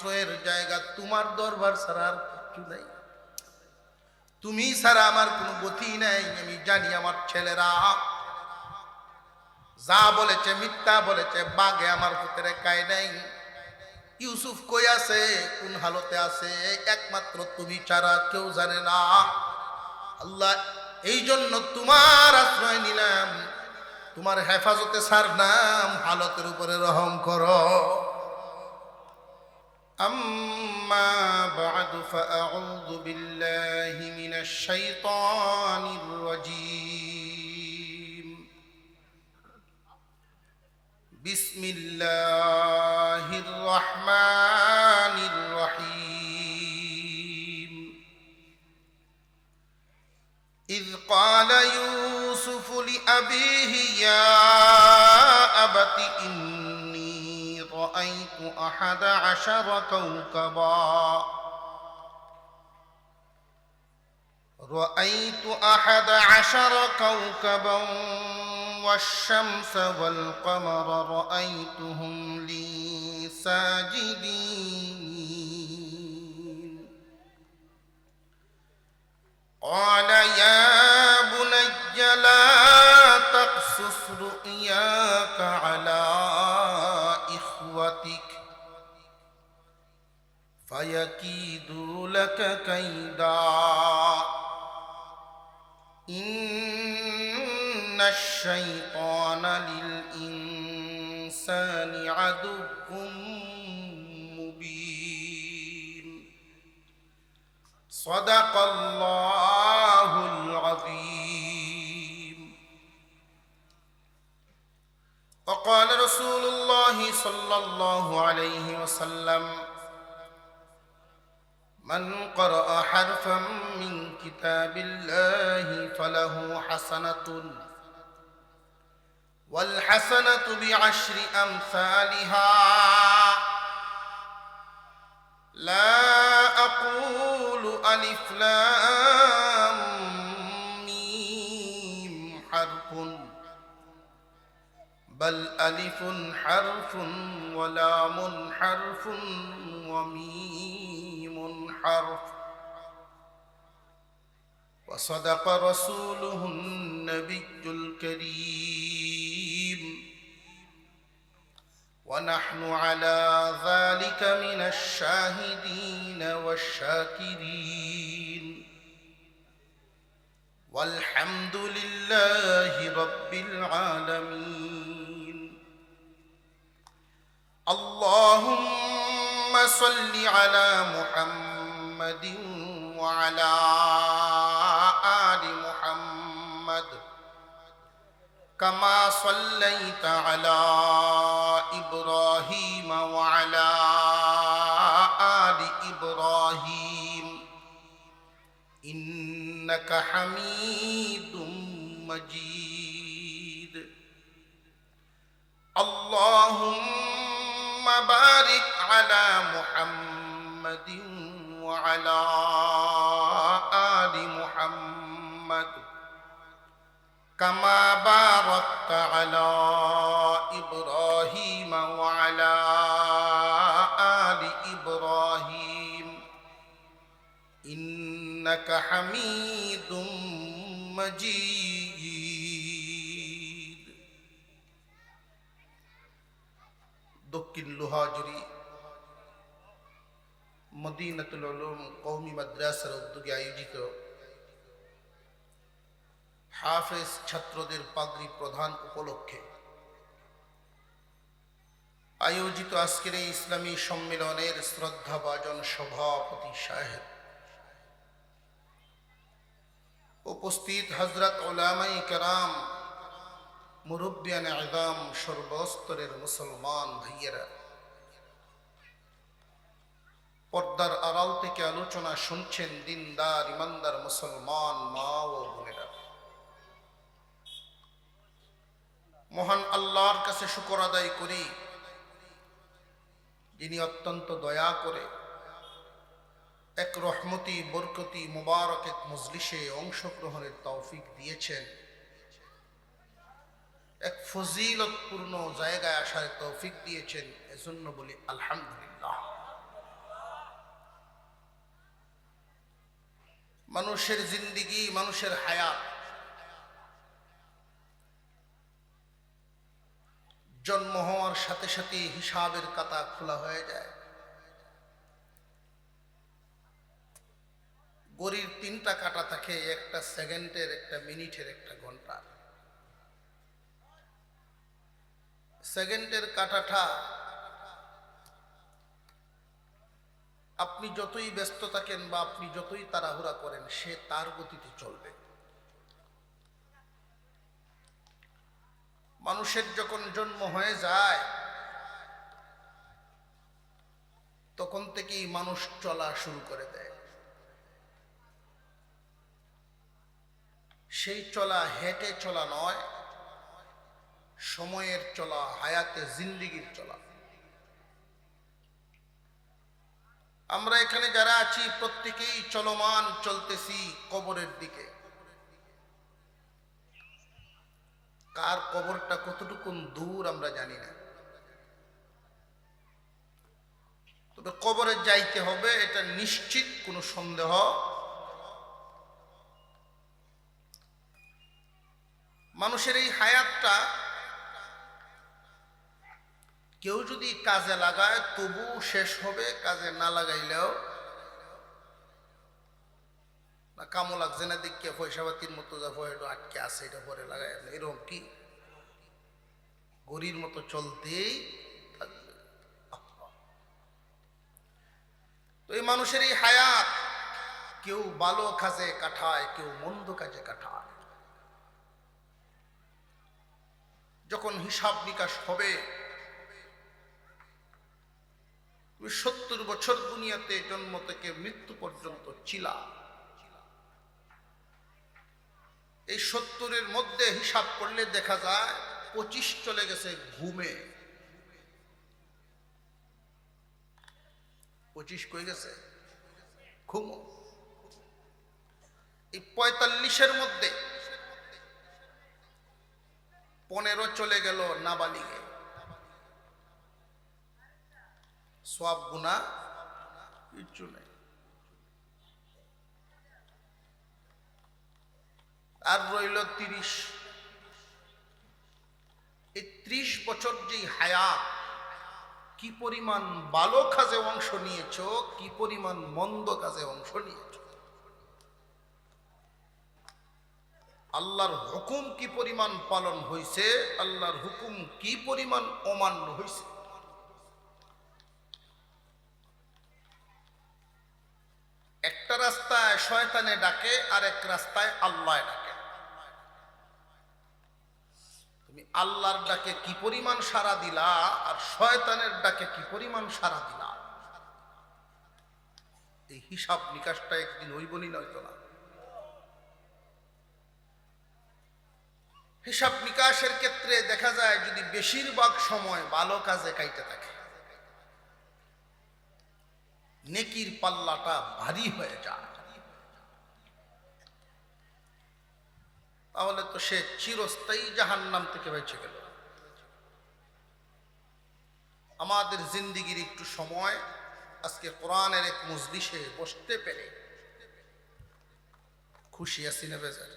আশ্রয়ের জায়গা তোমার দরবার ছাড়া আর কিছু নাই। তুমি ছাড়া আমার কোনো গতি নাই। আমি জানি আমার ছেলেরা যা বলেছে মিথ্যা বলেছে, বাগে আমার ভিতরে কায় নাই। ইউসুফ কই আছে, কোন হালতে আছে, একমাত্র তুমি ছাড়া কেউ জানে না। আল্লাহ, এই জন্য তোমার আশ্রয় নিলাম, তোমার হেফাজতে ছাড়লাম, হালতের উপরে রহম করো। আম্মা বা'দু ফাআউযু বিল্লাহি মিনাশ শাইতানির রাজীম। বিসমিল্লাহির রহমানির রহিম। إذ قال يوسف لأبيه يا أبت إني رأيت أحد عشر كوكبا والشمس والقمر رأيتهم لي ساجدين. قال يا بني لا تقصص رؤياك على إخوتك فيكيدوا لك كيدا إن الشيطان للإنسان عدو مبين. صدق الله العظيم. وقال رسول الله صلى الله عليه وسلم من قرأ حرفا من كتاب الله فله حسنة والحسنة بعشر أمثالها لا أقول ألف لام ميم حرف بل ألف حرف ولام حرف وميم حرف. وصدق رسوله النبي الكريم ونحن على ذلك من الشاهدين والشاكرين والحمد لله رب العالمين. اللهم صل على محمد وعلى آل محمد كما صليت على إبراهيم وعلى آل إبراهيم إنك حميد مجيد. اللهم بارك على محمد وعلى آل محمد كما باركت على إبراهيم وعلى آل إبراهيم إنك حميد مجيد. দক্ষিণ লোহাজুরি মদিনাতুল উলুম কওমি মাদ্রাসার উদ্যোগে আয়োজিত হাফেজ ছাত্রদের পাগড়ি প্রদান উপলক্ষে আয়োজিত আজকের এই ইসলামী সম্মেলনের শ্রদ্ধাভাজন সভাপতি সাহেব, উপস্থিত হযরত উলামায়ে কেরাম, মুরব্বিয়ানে আযম, সর্বস্তরের মুসলমান ভাইয়েরা, পর্দার আড়াল থেকে আলোচনা শুনছেন দিনদার ইমানদার মুসলমান মা ও বোনেরা, মহান আল্লাহর কাছে শুকর আদায় করি যিনি অত্যন্ত দয়া করে এক রহমতি বরকতি মুবারক এক মজলিসে অংশগ্রহণের তৌফিক দিয়েছেন, এক ফজিলতপূর্ণ জায়গায় আসার তৌফিক দিয়েছেন। এজন্য বলি আলহামদুলিল্লাহ। মানুষের জিন্দিগি, মানুষের হায়াত জন্ম হওয়ার সাথে সাথে হিসাবের খাতা খোলা হয়ে যায়। ঘড়ির 3টা কাঁটা থাকে, একটা সেকেন্ডের, একটা মিনিটের, একটা ঘন্টার। সেকেন্ডের কাঁটাটা আপনি যতই ব্যস্ত থাকেন বা আপনি যতই তাড়াহুড়া করেন, সে তার গতিতে চলবে। মানুষের যখন জন্ম হয়ে যায় তখন থেকেই মানুষ চলা শুরু করে দেয়। সেই চলা হেঁটে চলা নয়, সময়ের চলা, হায়াতে জিন্দিগির চলা। আমরা এখানে যারা আছি প্রত্যেকেই চলমান, চলতেছি কবরের দিকে। কার কবরটা কতটুকু দূর আমরা জানি না, তবে কবরে যাইতে হবে এটা নিশ্চিত, কোনো সন্দেহ। মানুষের এই হায়াতটা কেউ যদি কাজে লাগায় তবু শেষ হবে, কাজে না লাগাইলেও না। কামো লাগছে না দিকে পয়সাপাতির মতো যা একটু আটকে আছে, এটা পরে লাগায়, এরকম কি গরির মতো চলতেই থাকবে। তো এই মানুষের এই হায়াত কেউ ভালো কাজে কাটায়, কেউ মন্দ কাজে কাটায়। যখন হিসাব নিকাশ হবে, 70 বছর দুনিয়াতে জন্ম থেকে মৃত্যু পর্যন্ত ছিলা। এই 70-এর মধ্যে হিসাব করলে দেখা যায় 25 চলে গেছে ঘুমে। 25 কই গেছে? ঘুম। এই 45-এর মধ্যে 15 চলে গেল নাবালিগে। সওয়াব গুনাহ কিচ্ছু নেই। আর রইল 30। এই 30 বছর যে হায়াত, কি পরিমাণ ভালো কাজে অংশ নিয়েছ, কি পরিমাণ মন্দ কাজে অংশ নিয়েছ, আল্লাহর হুকুম কি পরিমাণ পালন হয়েছে, আল্লাহর হুকুম কি পরিমাণ অমান্য হয়েছে। একটা রাস্তায় শয়তানে ডাকে, আর এক রাস্তায় আল্লাহ ডাকে। তুমি আল্লাহর ডাকে কি পরিমাণ সাড়া দিলা, আর শয়তানের ডাকে কি পরিমাণ সাড়া দিলা, এই হিসাব নিকাশটা একদিন হইবনি, নয়তো না। হিসাব নিকাশের ক্ষেত্রে দেখা যায় যদি বেশিরভাগ সময় ভালো কাজে কাইতে থাকে, নেকির পাল্লাটা ভারী হয়ে যায়, তাহলে তো সে চিরস্থায়ী জাহান্নাম থেকে বেঁচে গেল। আমাদের জিন্দিগির একটু সময় আজকে কোরআনের এক মজলিসে বসতে পেরে খুশি আছি না বেজার?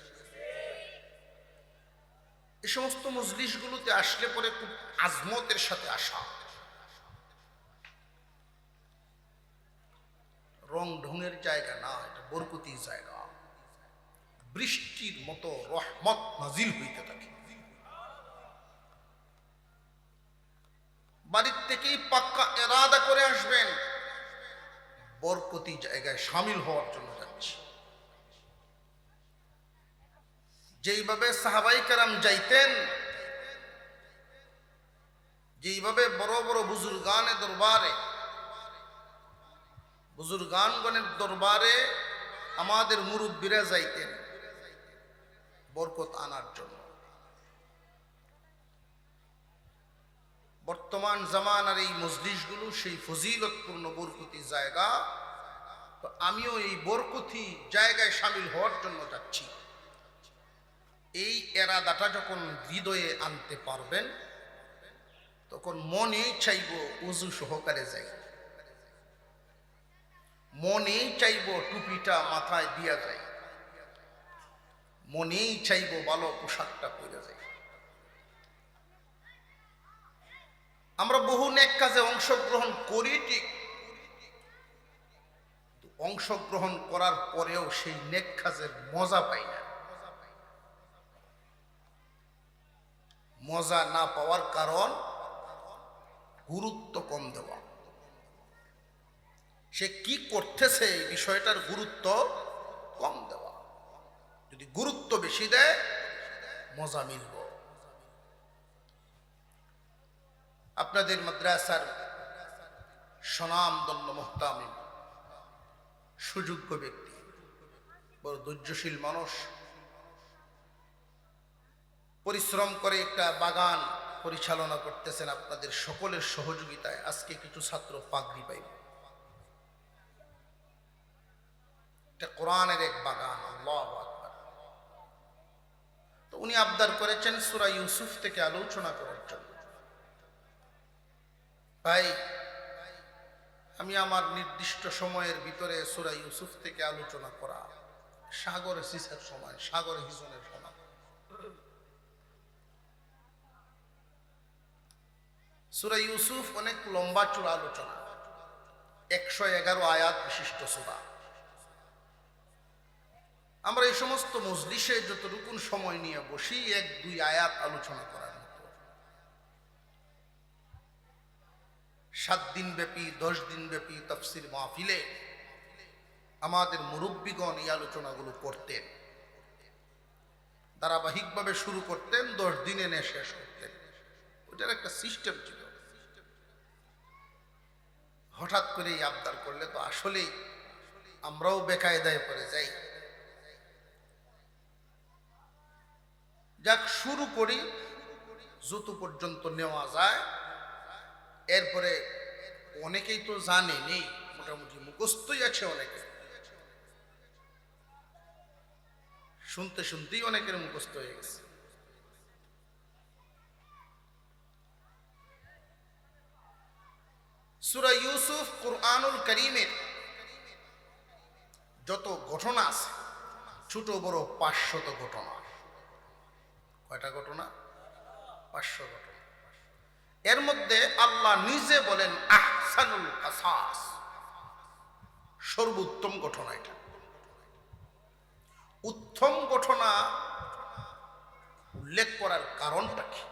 এই সমস্ত মজলিসগুলোতে আসলে পরে খুব আজমতের সাথে আসা, রং ঢঙের জায়গা না, এটা বরকতির জায়গা। বৃষ্টির মতো রহমত নাজিল হইতে থাকে। বাড়ির থেকেই পাক্কা এরাদা করে আসবেন, বরকতি জায়গায় শামিল হওয়ার জন্য যাচ্ছি। যেইভাবে সাহাবাই কেরাম যাইতেন, যেইভাবে বড় বড় বুজুর্গানের দরবারে, বুজুর্গানগণের দরবারে আমাদের মুরব্বীরা যাইতেন বরকত আনার জন্য। বর্তমান জামানার এই মজলিসগুলো সেই ফজিলতপূর্ণ বরকতি জায়গা। তো আমিও এই বরকতি জায়গায় শামিল হওয়ার জন্য যাচ্ছি। এই এরাদাটা যখন হৃদয়ে আনতে পারবেন, তখন মনেই চাইব উযু সহকারে যাই, মনেই চাইব টুপিটা মাথায় দিয়া যায়। মনেই চাইব ভালো পোশাকটা পরে যাই। আমরা বহু নেক কাজে অংশগ্রহণ করি ঠিক, অংশগ্রহণ করার পরেও সেই নেক কাজের মজা পাই না। মজা না পাওয়ার কারণ গুরুত্ব কম দেওয়া। সে কি করতেছে এই বিষয়টার গুরুত্ব কম দেওয়া। যদি গুরুত্ব বেশি দেয় মজা মিলব। আপনাদের মাদ্রাসার স্বনামধন্য মুহতামিম সুযোগ্য ব্যক্তি, বড় ধৈর্যশীল মানুষ, পরিশ্রম করে একটা বাগান পরিচালনা করতেছেন। আপনাদের সকলের সহযোগিতায় আজকে কিছু ছাত্র পাগড়ি পাইব। এটা কোরআনের এক বাগান, আল্লাহু আকবার। তো উনি আবদার করেছেন সূরা ইউসুফ থেকে আলোচনা করার জন্য। ভাই, আমি আমার নির্দিষ্ট সময়ের ভিতরে সূরা ইউসুফ থেকে আলোচনা করা সাগরে সিসের সময়, সাগরে হিজনের সময়। সূরা ইউসুফ অনেক লম্বা চূড়া আলোচনা, 111 আয়াত বিশিষ্ট সূরা। আমরা এই সমস্ত মজলিসে যতটুকু সময় নিয়ে বসি 1-2 আয়াত আলোচনা করার মতো। 7 দিন ব্যাপী 10 দিন ব্যাপী তাফসীর মাহফিলে আমাদের মুরব্বীগণ এই আলোচনাগুলো করতেন। ধারাবাহিকভাবে শুরু করতেন, 10 দিনে এনে শেষ করতেন। ওটার একটা সিস্টেম ছিল। হঠাৎ করে এই আবদার করলে তো আসলেই আমরাও বেকায়দায় পড়ে যাই। যাক, শুরু করি যত পর্যন্ত নেওয়া যায়। এরপরে অনেকেই তো জানে নেই, মোটামুটি মুখস্থই আছে অনেকে, শুনতে শুনতেই অনেকের মুখস্থ হয়ে গেছে। সূরা ইউসুফ কুরআনুল কারীমের যত ঘটনা আছে, ছোট বড় 500 ঘটনা। কয়টা ঘটনা? 500 ঘটনা। এর মধ্যে আল্লাহ নিজে বলেন আহসানুল কাসাস, সর্বোত্তম ঘটনা। এটা উত্তম ঘটনা উল্লেখ করার কারণটা কি?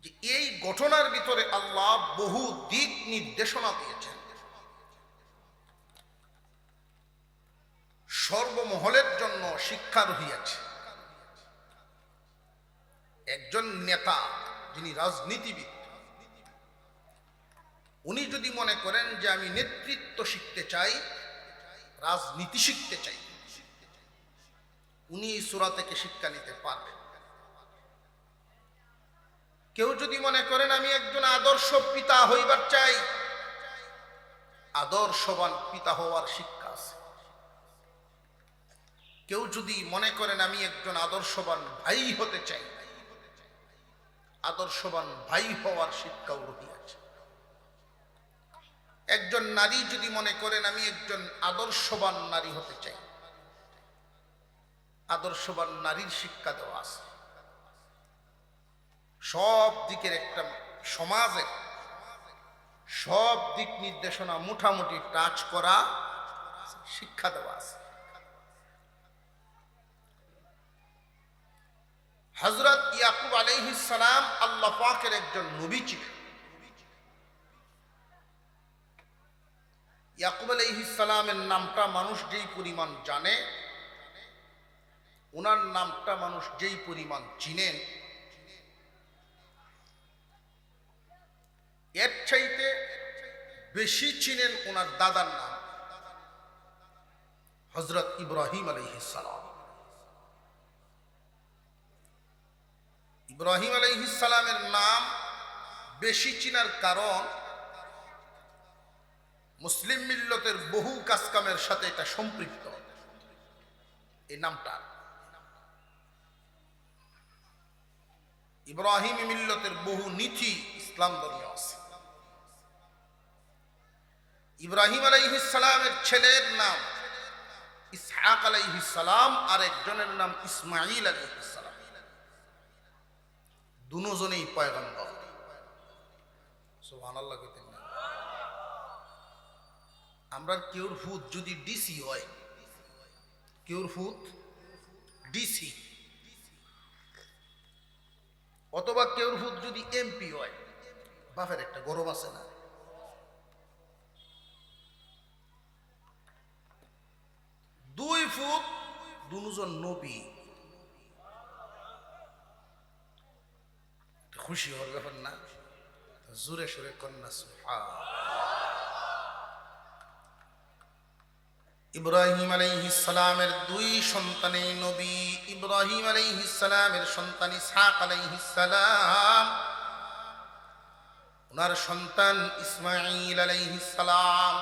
যে এই ঘটনার ভিতরে আল্লাহ বহু দিক নির্দেশনা দিয়েছেন। সর্বমহলের জন্য শিক্ষা রহিয়াছে। একজন নেতা যিনি রাজনীতিবিদ, উনি যদি মনে করেন যে আমি নেতৃত্ব শিখতে চাই, রাজনীতি শিখতে চাই, উনি এই সূরা থেকে শিক্ষা নিতে পারবেন। কেউ যদি মনে করেন আমি একজন আদর্শ পিতা হইবার চাই, আদর্শবান পিতা হওয়ার শিক্ষা আছে। কেউ যদি মনে করেন আমি একজন আদর্শবান ভাই হতে চাই, আদর্শবান ভাই হওয়ার শিক্ষাও রহিয়াছে। একজন নারী যদি মনে করেন আমি একজন আদর্শবান নারী হতে চাই, আদর্শবান নারীর শিক্ষা দেওয়া আছে। সব দিকের একটা সমাজের সব দিক নির্দেশনা মোটামুটি টাচ করা শিক্ষা দেওয়া আছে। হযরত ইয়াকুব আলাইহিস সালাম আল্লাহ পাকের একজন নবী ছিলেন। ইয়াকুব আলাইহিস সালামের নামটা মানুষ যেই পরিমাণ জানে, ওনার নামটা মানুষ যেই পরিমাণ চিনেন, এর চাইতে বেশি চিনেন ওনার দাদার নাম হযরত ইব্রাহিম আলাইহিস সালাম। ইব্রাহিম আলাইহিস সালামের নাম বেশি চিনার কারণ মুসলিম মিল্লতের বহু কাজকামের সাথে এটা সম্পৃক্ত। এই নামটা ইব্রাহিম মিল্লতের বহু নীতি ইসলাম ধর্মে আছে। ইব্রাহিম আলাইহিস সালামের ছেলের নাম ইসহাক। ইসহাক আলাইহিস সালাম, আর একজনের নাম ইসমাঈল আলাইহিস সালাম। দুজনেই পয়গম্বর। সুবহানাল্লাহ কইতেন না? আমরা কেউর ফুত যদি ডিসি হয়, কেউর ফুত ডিসি, অথবা কেউর ফুত যদি এমপি হয়, বাপের একটা গরম আছে না? দুই ফুত দুজন নবী, খুশি হওয়ার ব্যাপার না? জোরে সোরে কন্যা সুবহানাল্লাহ। ইব্রাহিম আলাইহিস সালামের দুই সন্তানই নবী। ইব্রাহিম আলাইহিস সালামের সন্তান ইসহাক আলাইহিস সালাম, ওনার সন্তান ইসমাঈল আলাইহিস সালাম।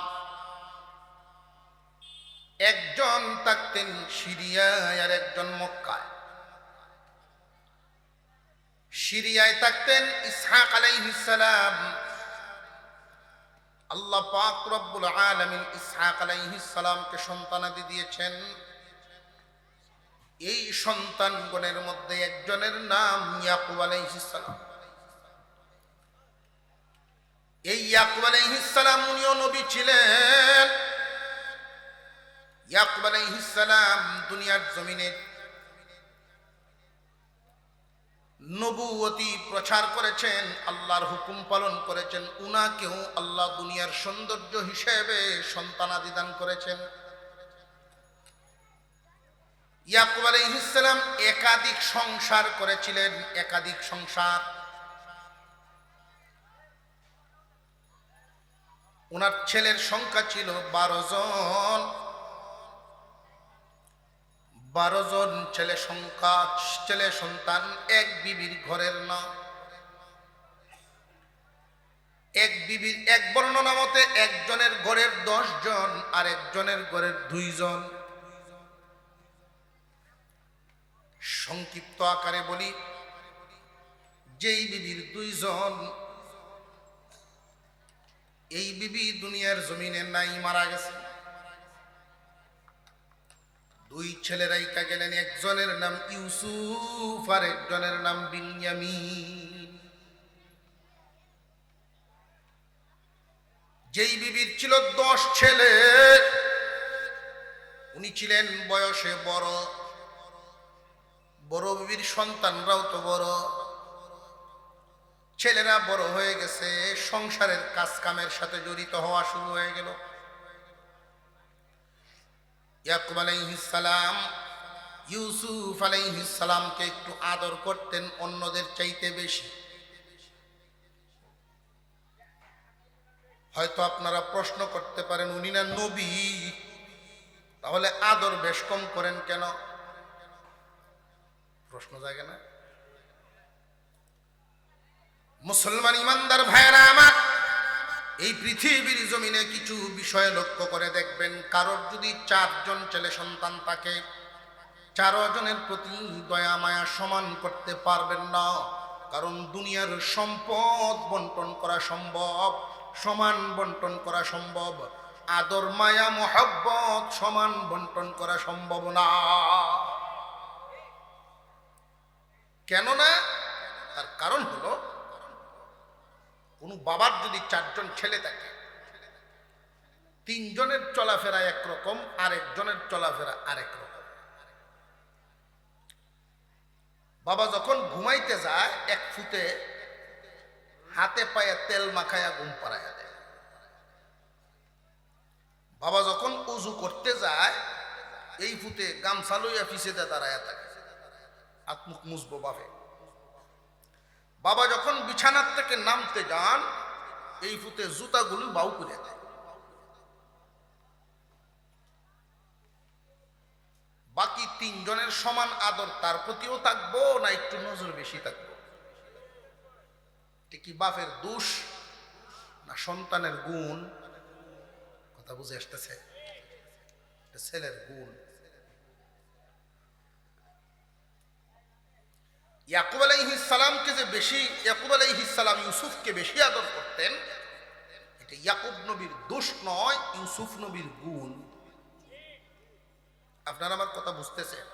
একজন থাকতেন সিরিয়ায় আর একজন মক্কায়। সিরিয়ায় থাকতেন ইসহাক আলাইহিস সালাম। আল্লাহ পাক রব্বুল আলামিন ইসহাক আলাইহিস সালামকে সন্তানাদি দিয়েছেন। এই সন্তানগণের মধ্যে একজনের নাম ইয়াকুব আলাইহিস সালাম। এই ইয়াকুব আলাইহিস সালাম উনিও নবী ছিলেন। ইয়াকুব আলাইহিস সালাম দুনিয়ার জমিনে নবুয়তি প্রচার করেছেন, আল্লাহর হুকুম পালন করেছেন। উনাকেও আল্লাহ দুনিয়ার সৌন্দর্য হিসেবে সন্তানাদি দান করেছেন। ইয়াকুব আলাইহিস সালাম একাধিক সংসার করেছিলেন, একাধিক সংসার। ওনার ছেলের সংখ্যা ছিল 12 জন। 12 জন ছেলে সংখ্যা, ছেলে সন্তান এক বিবির ঘরের না। এক বিবির এক বর্ণনা মতে একজনের ঘরের 10 জন আর একজনের ঘরের 2 জন। সংক্ষিপ্ত আকারে বলি, যেই বিবির 2 জন, এই বিবি দুনিয়ার জমিনে নাই, মারা গেছে। 2 ছেলে রাইকা গেলেন, একজনের নাম ইউসুফ আর একজনের নাম বিনয়ামিন। যেই বিবির ছিল 10 ছেলে, উনি ছিলেন বয়সে বড়। বড় বিবির সন্তানরাও তো বড়, ছেলেরা বড় হয়ে গেছে, সংসারের কাজ কামের সাথে জড়িত হওয়া শুরু হয়ে গেল। ইয়াকুব আলাইহিস সালাম ইউসুফ আলাইহিস সালামকে একটু আদর করতেন অন্যদের চাইতে বেশি। হয়তো আপনারা প্রশ্ন করতে পারেন, উনি না নবী, তাহলে আদর বেশ কম করেন কেন? প্রশ্ন জাগে না? মুসলমান ইমানদার ভাইরা আমার, এই পৃথিবীর জমিনে কিছু বিষয় লক্ষ্য করে দেখবেন, কারোর যদি 4 জন ছেলে সন্তান থাকে, 4 জনের প্রতি দয়া মায়া সমান করতে পারবেন না। কারণ দুনিয়ার সম্পদ বন্টন করা সম্ভব, সমান বন্টন করা সম্ভব, আদর মায়া মোহাব্বত সমান বন্টন করা সম্ভব না। কেন না? তার কারণ হলো, কোন বাবার যদি 4 জন ছেলে থাকে, 3 জনের চলাফেরা একরকম, আরেকজনের চলাফেরা আরেক রকম। বাবা যখন ঘুমাইতে যায়, 1 ফুটে হাতে পায়ে তেল মাখায়া ঘুম পাড়াইয়া দেয়। বাবা যখন উজু করতে যায়, এই ফুটে গামছা লইয়া পিছেতে দাঁড়ায়া থাকে, আত্মুখ মুছবো বাপে। বাবা যখন বিছানার থেকে নামতে যান, এই ফুটে জুতাগুলো বাউ করে দেয়। বাকি 3 জনের সমান আদর তার প্রতিও থাকবো না একটু নজর বেশি থাকবো? কি বাপের দোষ না সন্তানের গুণ? কথা বুঝে আসতেছে? ছেলের গুণ। ইয়াকুব আলাইহিস সালামকে যে বেশি, ইয়াকুব আলাইহিস সালাম ইউসুফকে বেশি আদর করতেন, এটা ইয়াকুব নবীর দোষ নয়, ইউসুফ নবীর গুণ। আপনারা আমার কথা বুঝতেছেন?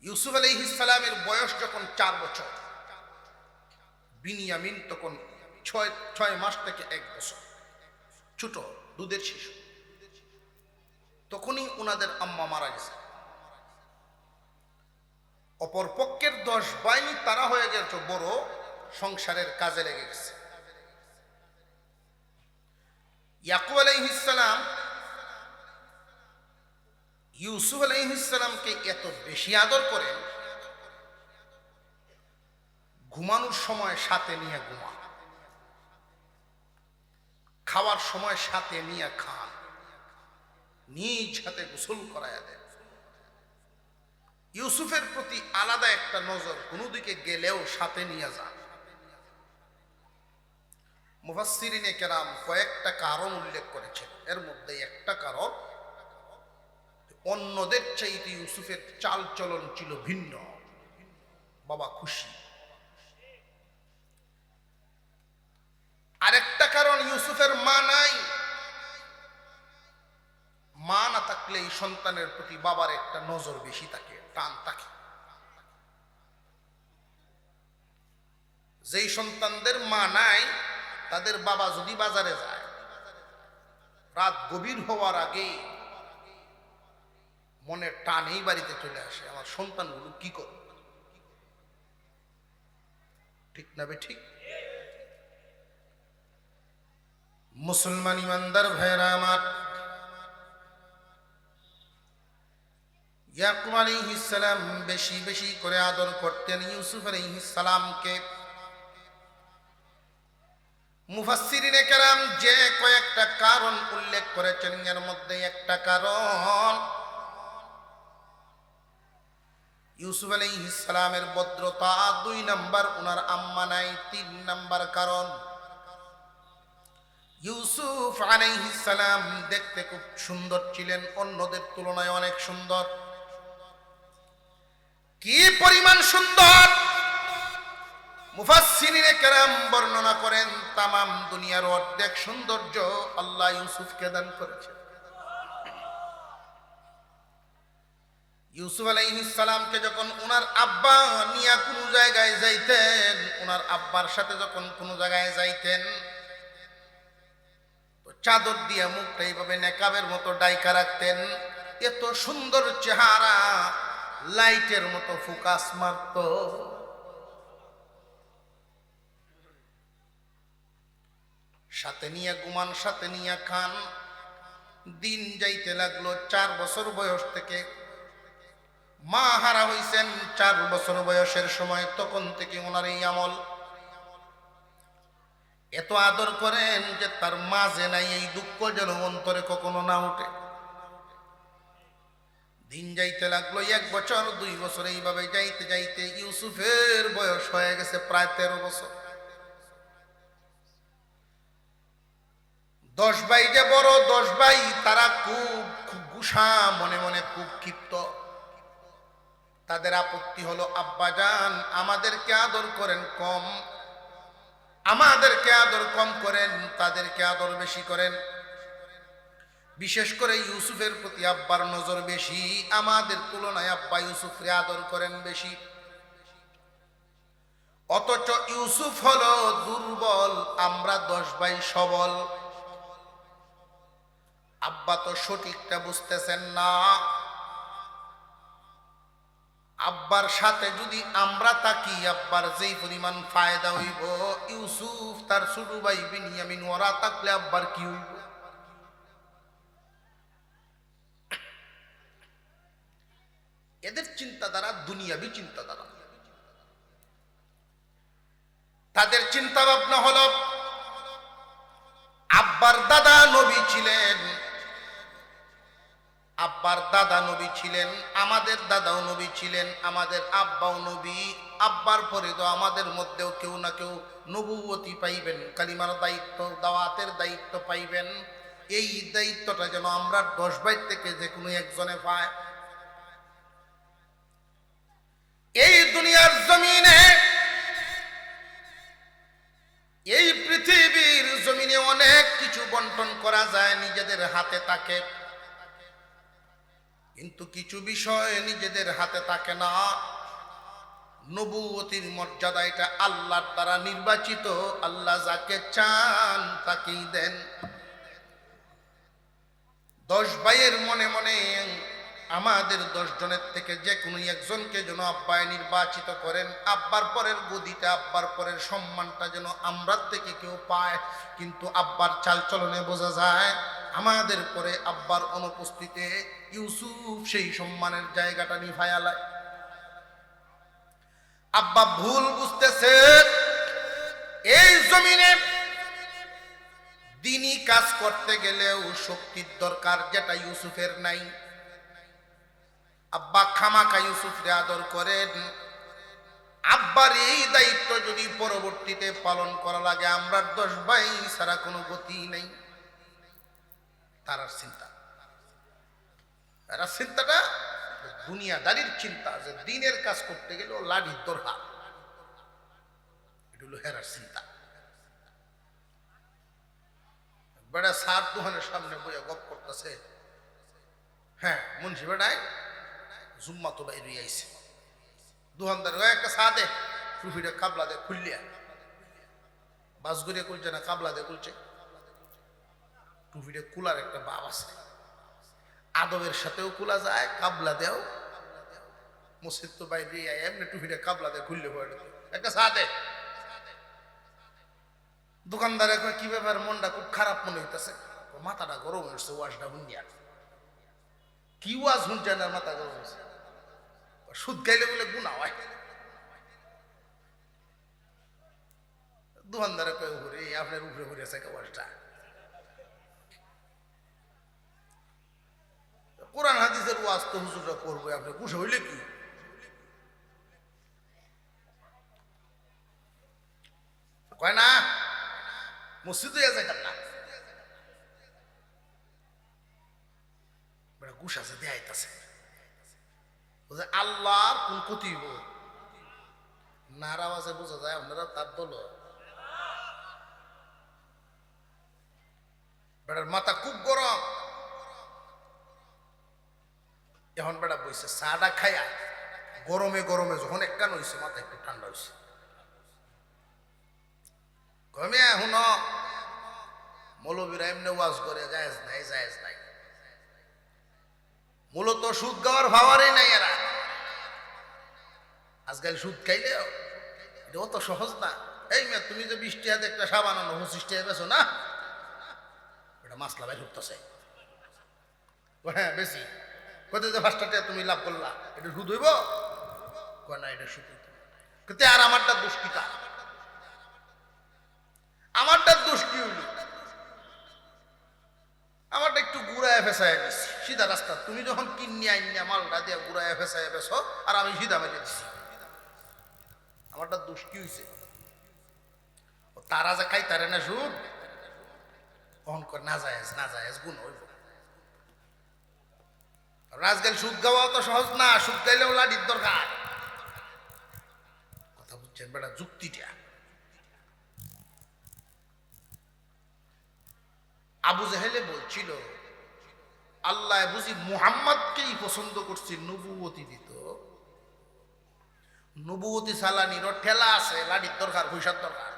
ইউসুফ আলাইহিস সালামের বয়স যখন 4 বছর, বিনিয়ামিন তখন 6 মাস থেকে 1 বছর, ছোট দুধের শিশু। তখনই ওনাদের আম্মা মারা গেছে। অপর পক্ষের 10 ভাই তারা হয়ে গেছে বড়, সংসারের কাজে লেগে গেছে। ইয়াকুব আলাইহিস সালাম ইউসুফ আলাইহিস সালামকে এত বেশি আদর করেন, ঘুমানোর সময় সাথে নিয়ে ঘুমান, খাওয়ার সময় সাথে নিয়ে খান, নিজ হাতে গোসল করায়া দেন। ইউসুফের প্রতি আলাদা একটা নজর, কোনো দিকে গেলেও সাথে নিয়ে যান। মুফাসসিরিনে কেরাম কয়েকটা কারণ উল্লেখ করেছেন। এর মধ্যে একটা কারণ, অন্যদের চাইতে ইউসুফের চাল চলন ছিল ভিন্ন। বাবা খুশি। আরেকটা কারণ, ইউসুফের মা নাই। মা না থাকলে এই সন্তানের প্রতি বাবার একটা নজর বেশি থাকে, টান থাকে। যেই সন্তানদের মা নাই, তাদের বাবা যদি বাজারে যায়, রাত গভীর হওয়ার আগে মনের টানেই বাড়িতে চলে আসে, আমার সন্তানগুলো কি করবে। ঠিক না বে ঠিক? মুসলমান ইমানদার ভাইরা আমার, ইয়াকুব আলাইহিস সালাম বেশি বেশি করে আদর করতেন ইউসুফ আলাইহিস সালামকে। মুফাসসিরিনে কেরাম যে কয়েকটা কারণ উল্লেখ করেছেন, এর মধ্যে একটা কারণ ইউসুফ আলাইহিস সালামের ভদ্রতা, 2 নাম্বার ওনার আম্মা নাই, 3 নাম্বার কারণ ইউসুফ আলাইহিস সালাম দেখতে খুব সুন্দর ছিলেন, অন্যদের তুলনায় অনেক সুন্দর। কি পরিমাণ সুন্দর! মুফাসসিরিনে কেরাম বর্ণনা করেন, তামাম দুনিয়ার অর্ধেক সৌন্দর্য আল্লাহ ইউসুফকে দান করেছেন। ইউসুফ আলাইহিস সালামকে যখন ওনার আব্বা নিয়ে কোনো জায়গায় যাইতেন, ওনার আব্বার সাথে যখন কোনো জায়গায় যাইতেন, তো চাদর দিয়ে মুখটা এইভাবে নেকাবের মতো ডাইকা রাখতেন। এত সুন্দর চেহারা, লাইটের মতো ফোকাস মারত। সাথে নিয়ে ঘুমান, সাথে নিয়ে খান। দিন যাইতে লাগলো। 4 বছর বয়স থেকে মা হারা হইছেন, 4 বছর বয়সের সময়, তখন থেকে ওনার এই আমল। এত আদর করেন যে তার মাঝে নাই এই দুঃখ যেন অন্তরে কখনো না উঠে। দিন যাইতে লাগলো, 1 বছর 2 বছর, এইভাবে যাইতে যাইতে ইউসুফের বয়স হয়ে গেছে প্রায় 13 বছর। 10 ভাই যে বড় 10 ভাই, তারা খুব গুসা, মনে মনে খুব ক্ষিপ্ত। তাদের আপত্তি হলো, আব্বাজান আমাদেরকে আদর করেন কম, আমাদেরকে আদর কম করেন, তাদেরকে আদর বেশি করেন। বিশেষ করে ইউসুফের প্রতি আব্বার নজর বেশি, আমাদের তুলনায় আব্বা ইউসুফকে আদর করেন বেশি। অথচ ইউসুফ হলো দুর্বল, আমরা 10 ভাই সবল। আব্বা তো সঠিকটা বুঝতেছেন না। আব্বার সাথে যদি আমরা থাকি, আব্বার যেই পরিমাণ ফায়দা হইব, ইউসুফ তার ছোট ভাই বিনিয়ামিন ওরা থাকলে আব্বার কি হইব? এদের চিন্তাধারা দুনিয়াবি চিন্তাধারা। তাদের চিন্তা ভাবনা হলো, আব্বার দাদা নবী ছিলেন, আব্বার দাদা নবী ছিলেন, আমাদের দাদাও নবী ছিলেন, আমাদের আব্বাও নবী। আব্বার পরে তো আমাদের মধ্যেও কেউ না কেউ নবুয়তি পাইবেন, কালিমার দায়িত্ব, দাওয়াতের দায়িত্ব পাইবেন। এই দায়িত্বটা যেন আমরা 10 ভাই থেকে যে কোনো একজনে পায়। এই দুনিয়ার জমিনে, এই পৃথিবীর জমিনে অনেক কিছু বন্টন করা যায় নিজেদের হাতে থাকে, কিন্তু কিছু বিষয় নিজেদের হাতে থাকে না। নবুয়তির মর্যাদা এটা আল্লাহর দ্বারা নির্বাচিত, আল্লাহ যাকে চান তাকেই দেন। 10 ভাইয়ের মনে মনে আমাদের 10 জনের থেকে যে কোনো একজনকে যেন আব্বায় নির্বাচিত করেন, আব্বার পরের গদিটা, আব্বার পরের সম্মানটা যেন আমরা থেকে কেউ পায়। কিন্তু আব্বার চালচলনে বোঝা যায় আমাদের পরে আব্বার অনুপস্থিতিতে ইউসুফ সেই সম্মানের জায়গাটা নিভায়ালায়। আব্বা ভুল বুঝতেছে, এই জমিনে দিনই কাজ করতে গেলেও শক্তির দরকার, যেটা ইউসুফের নাই। আব্বা খামাকা ইউসুফরে আদর করেন। আব্বার এই দায়িত্ব যদি পরবর্তীতে পালন করা লাগে, আমরা 10 ভাই ছাড়া কোনো গতি নেই। তারার চিন্তা, তারা চিন্তাটা দুনিয়াদারির চিন্তা, যে দিনের কাজ করতে গেলে ও লাঠির দরকার, এটা হলো হেরার চিন্তা। বেড়া সার দোকানের সামনে বইয়া গপ করতেছে, হ্যাঁ মুন্সি বেড়ায় জুম্মা তো বাইরে আইছে, দোকানদার একটা চা দে, টুপিটা কাবলা দে খুললিয়া, বাস গড়িয়া খুলছে না কাবলা দে খুলছে, টুপিটা কুলার একটা বাপ আছে, আদবের সাথেও কুলা যায়, কাবলা দেও, মসজিদ তো বাইরে এমনি টুপিটা কাবলা দে খুললে পড়ে, একটা চা দে। দোকানদার এখন কি ব্যাপার, মনটা খুব খারাপ মনে হইতেছে, মাথাটা গরম হয়েছে, ওয়াজটা হুন্ডিয়া কি ওয়াজ শুনছে না, মাথা গরম হয়েছে, সুদ খাইলে বলে গুণা হয়। দোকানদারে কয়ে উপরে আপনার উপরে ঘুরে আছে ওয়াজটা, কোরআন হাদিসের ওয়াজ তো হুজুররা করবো, আপনি কুশে হইলে কি কয় না, মসজিদে যাইতাম না, ঘুষ আছে দেয়াইতেছে, আল্লাহর কোন ক্ষতি হইব নার আওয়াজে বোঝা যায় আপনারা তার দল। বেড়ার মাথা খুব গরম, এখন বেড়া বইছে চাটা খাইয়া, গরমে গরমে যখন একখান হয়েছে মাথা একটু ঠান্ডা হয়েছে, গরমে এখন মৌলবীরা এমনি ওয়াজ করে জায়েজ নাই জায়েজ নাই, মূলত সুদ গাওয়ার ভাবারই নাই এরা। আজকাল সুদ খাইলেও এটা অত সহজ না। এই মেয়ে তুমি যে 20 টাকা একটা সাবান আনো 25 টাকা বেছো না, এটা মাসলা ভাই ঢুকতেছে, হ্যাঁ বেশি কোথায় যে 5 টাকা তুমি লাভ করলা, এটা সুদ হইব কয় না, এটা সুদ হইত কিন্তু। আর আমারটা দোষ কি, আমারটা দোষ কি হইল, আমারটা একটু ঘুরায় ফেসায় দিচ্ছি সিধা রাস্তা, তুমি যখন কিনে আইনিয়া মালটা দিয়ে ঘুরায় ফেসায় বেছো আর আমি সিধা মেরে দিচ্ছি, আমারটা দোষ কি হয়েছে? তারা যে খাই তারে না সুদ কখন করে না জায়েজ গুণ হইব। আজকাল সুদ গাওয়া তো সহজ না, সুদ গাইলেও লাঠির দরকার, কথা বুঝছেন বেটা যুক্তিটা। আবু জাহেলে বলছিল আল্লাহ বুঝি মুহাম্মদকেই পছন্দ করছি, নবুয়তি দিত, নবুয়তি সালানির ঠেলা আছে, লাঠির দরকার, পয়সার দরকার।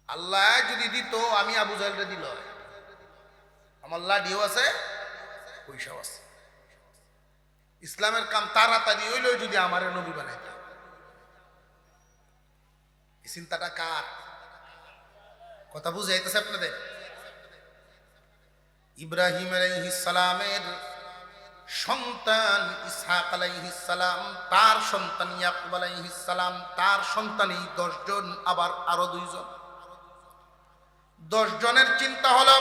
আল্লাহ যদি দিত আমি আবু জাহেলকে দিল, আমার লাঠিও আছে পয়সাও আছে, ইসলামের কাম তাড়াতাড়ি হইলেও যদি আমার নবী বানাইত। এই চিন্তাটা কার? কথা বুঝাইতেছে আপনাদের? ইব্রাহিম আলাইহিস সালামের সন্তান ইসহাক আলাইহিস সালাম, তার সন্তান ইয়াকুব আলাইহিস সালাম, তার সন্তানই 10 জন, আবার আরো 2 জন। 10 জনের চিন্তা হলো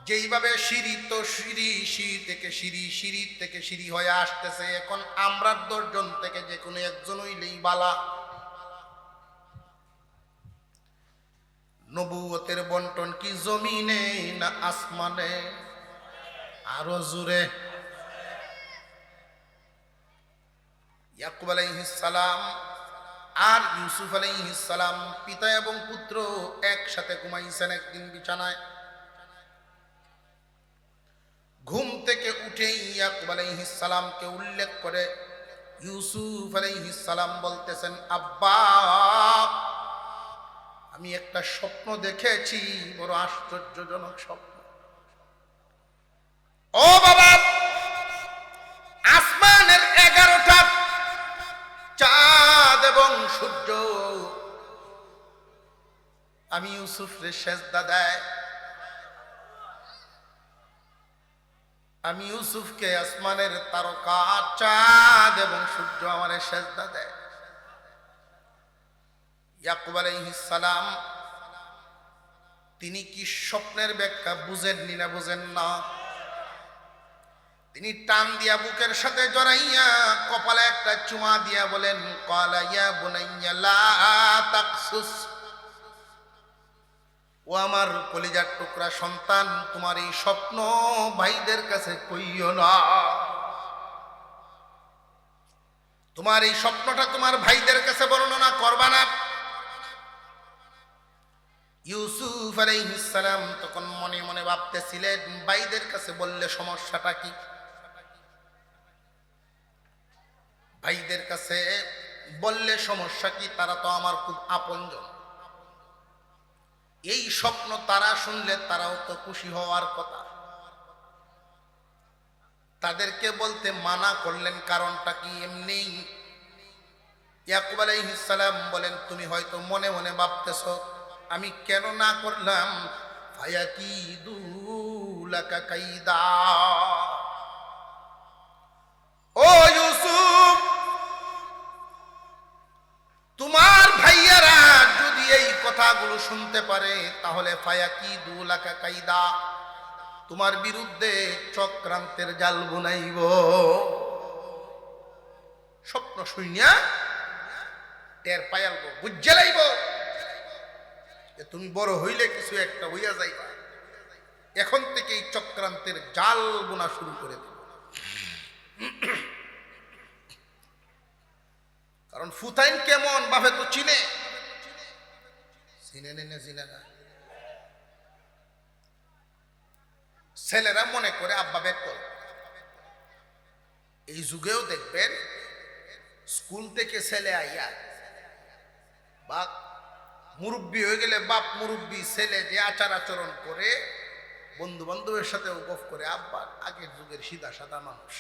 যেইভাবে সিঁড়ি তো সিঁড়ি, সিঁড়ি থেকে সিঁড়ি হয়ে আসতেছে, এখন আমরা 10 জন থেকে যে কোনো একজন হইলেই বালা। নবুয়তের বন্টন কি জমিনে না আসমানে? আরো জোরে। ইয়াকুব আলাইহিস সালাম আর ইউসুফ আলাইহিস সালাম পিতা এবং পুত্র একসাথে ঘুমাইছেন একদিন বিছানায়। ঘুম থেকে উঠে ইয়াকুব আলাইহিস সালামকে উল্লেখ করে ইউসুফ আলাইহিস সালাম বলতেছেন, আব্বা আমি একটা স্বপ্ন দেখেছি, বড় আশ্চর্যজনক স্বপ্ন। ও বাবা, আসমানের 11টা চাঁদ এবং সূর্য আমি ইউসুফরে সেজদা দেয়। আমি ইউসুফকে আসমানের তারকা চাঁদ এবং সূর্য আমারে সেজদা দেয়। ইয়াকুব আলাইহিস সালাম তিনি কি স্বপ্নের ব্যাখ্যা বুঝেননি না বুঝেন না? তিনি টান দিয়া বুকের সাথে জড়াইয়া কপালে একটা চুমা দিয়া বলেন, ক্বালা ইয়া বুনাইয়া লা তাকসুস, ও আমার কলিজার টুকরা সন্তান, তোমার এই স্বপ্ন ভাইদের কাছে কইও না। তোমার এই স্বপ্নটা তোমার ভাইদের কাছে বর্ণনা করবা না। ইউসুফ আলাইহিস সালাম তখন মনে মনে ভাবতেছিলেন, ভাইদের কাছে বললে সমস্যাটা কি? ভাইদের কাছে বললে সমস্যা কি? তারা তো আমার খুব আপনজন। এই স্বপ্ন তারা শুনলে তারাও তো খুশি হওয়ার কথা। তাদেরকে বলতে মানা করলেন, কারণটা কি? এমনি ইয়াকুব আলাইহিস সালাম বলেন, তুমি হয়তো মনে মনে ভাবতেছ আমি কেন না করলাম, ফায়াকিদু লাকা কাইদা। ও ইউসুফ, তোমার ভাইয়ারা যদি এই কথাগুলো শুনতে পারে তাহলে ফায়াকিদু লাকা কাইদা, তোমার বিরুদ্ধে চক্রান্তের জাল বুনাইব। স্বপ্ন শুনিয়া টের পাইয়ালব, বুঝে লাইব তুমি বড় হইলে কিছু একটা হইয়া যাইবা। এখন থেকে এই চক্রান্তের জাল বোনা শুরু করে দেব। কারণ ফুতাইন কেমন ভাবে তো চিনে চিনে না। ছেলেরা মনে করে আব্বা বের কর। এই যুগেও দেখবেন স্কুল থেকে ছেলে আইয়া বা মুরব্বী হয়ে গেলে বাপ মুরব্বী ছেলে যে আচার আচরণ করে বন্ধু বান্ধবের সাথে গফ করে, আব্বা আগের যুগের সিধা সাদা মানুষ,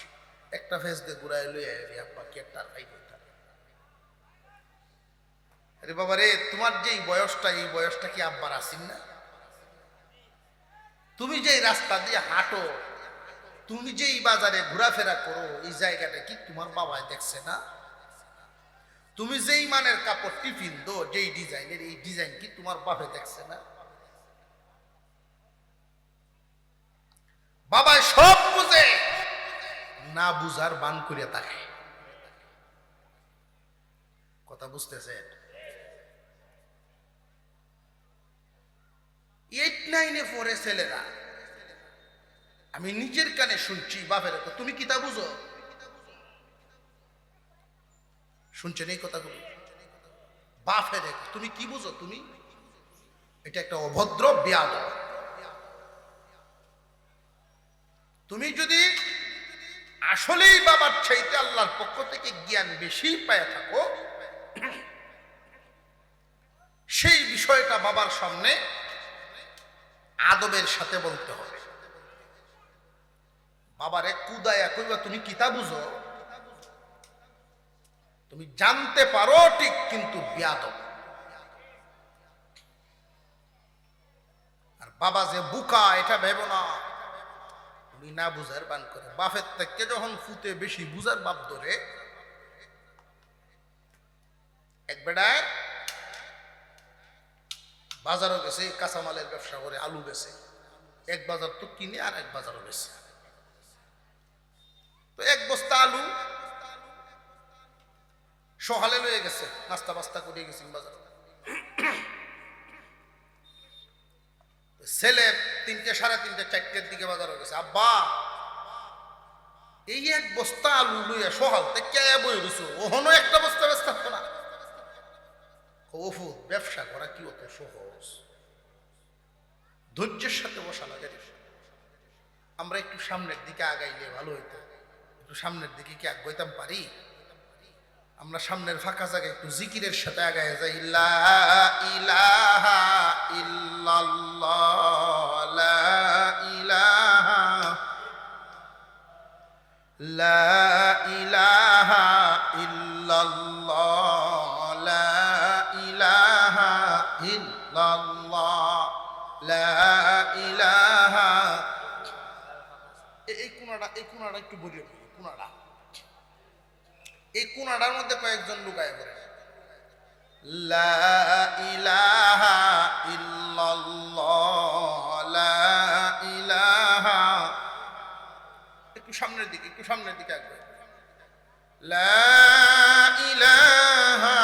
একটা ফেস দিয়ে ঘুরাই লইয়া আব্বা কি একটা খাই বইটা। আরে বাবা রে, তোমার যেই বয়সটা এই বয়সটা কি আব্বার আসিন না? তুমি যেই রাস্তা দিয়ে হাঁটো, তুমি যেই বাজারে ঘোরাফেরা করো, এই জায়গাটা কি তোমার বাবাই দেখছে না? তুমি যেই মানের কাপড় টিফিন দো, যেই ডিজাইনের, এই ডিজাইন কি তোমার বাপে দেখছে না? বাবাই সব বুঝে, না বুঝার বান করে থাকে। কথা বুঝতেছেন? 8-9-এ পড়ে ছেলেরা, আমি নিজের কানে শুনছি বাপের, তুমি কি তা বুঝো? শুনছেন এই কথাগুলো? বাপের তুমি কি বুঝো? তুমি এটা একটা অভদ্র বেয়াদব। তুমি যদি আসলেই বাবার চাইতে আল্লাহর পক্ষ থেকে জ্ঞান বেশি পায় থাকো, সেই বিষয়টা বাবার সামনে আদবের সাথে বলতে হবে। বাবারে কুদায়া কইবা তুমি কিতা বুঝো? তুমি জানতে পারো ঠিক, কিন্তু বেয়াদব। আর বাবা যে বুকা এটা ভেবো না। তুমি না বুঝার বান করে বাপের থেকে যখন ফুতে বেশি বুঝার বাপ ধরে, এক বেড়ায় বাজারও গেছে, কাঁচামালের ব্যবসা করে, আলু বেছে, এক বাজার তো কিনে আর এক বাজারও বেছে। তো এক বস্তা আলু সকালে লয়ে গেছে, নাস্তা বাস্তা করে গেছেন বাজার। ছেলে 3টে, 3:30, 4টের দিকে বাজারও গেছে। আব্বা এই এক বস্তা আলু লইয়া সকাল থেকে বই রয়েছে, ওহনো একটা বস্তা ব্যস্ত থাকতো না। ওফুদ ব্যবসা করা কি অত সহজ? ধৈর্যের সাথে বসা লাগে। আমরা একটু সামনের দিকে আগাইলে ভালো হইতো। একটু সামনের দিকে কি আগাইতাম পারি? আমরা সামনের ফাঁকা জায়গায় একটু জিকিরের সাথে আগায় যাই। লা ইলাহা ইল্লাল্লাহ, লা ইলাহা, লা ইলাহা ইল্লাল্লাহ, লা ইলাহা ইল্লাল্লাহ, লা ইলাহা। এই কোনাটা একটু বলিও, কোনাটা, এই কোনাটার মধ্যে কয়েকজন লুকায় পড়ে। লা ইলাহা ইল্লাল্লাহ, লা ইলাহা। একটু সামনের দিকে আসবে। লা ইলাহা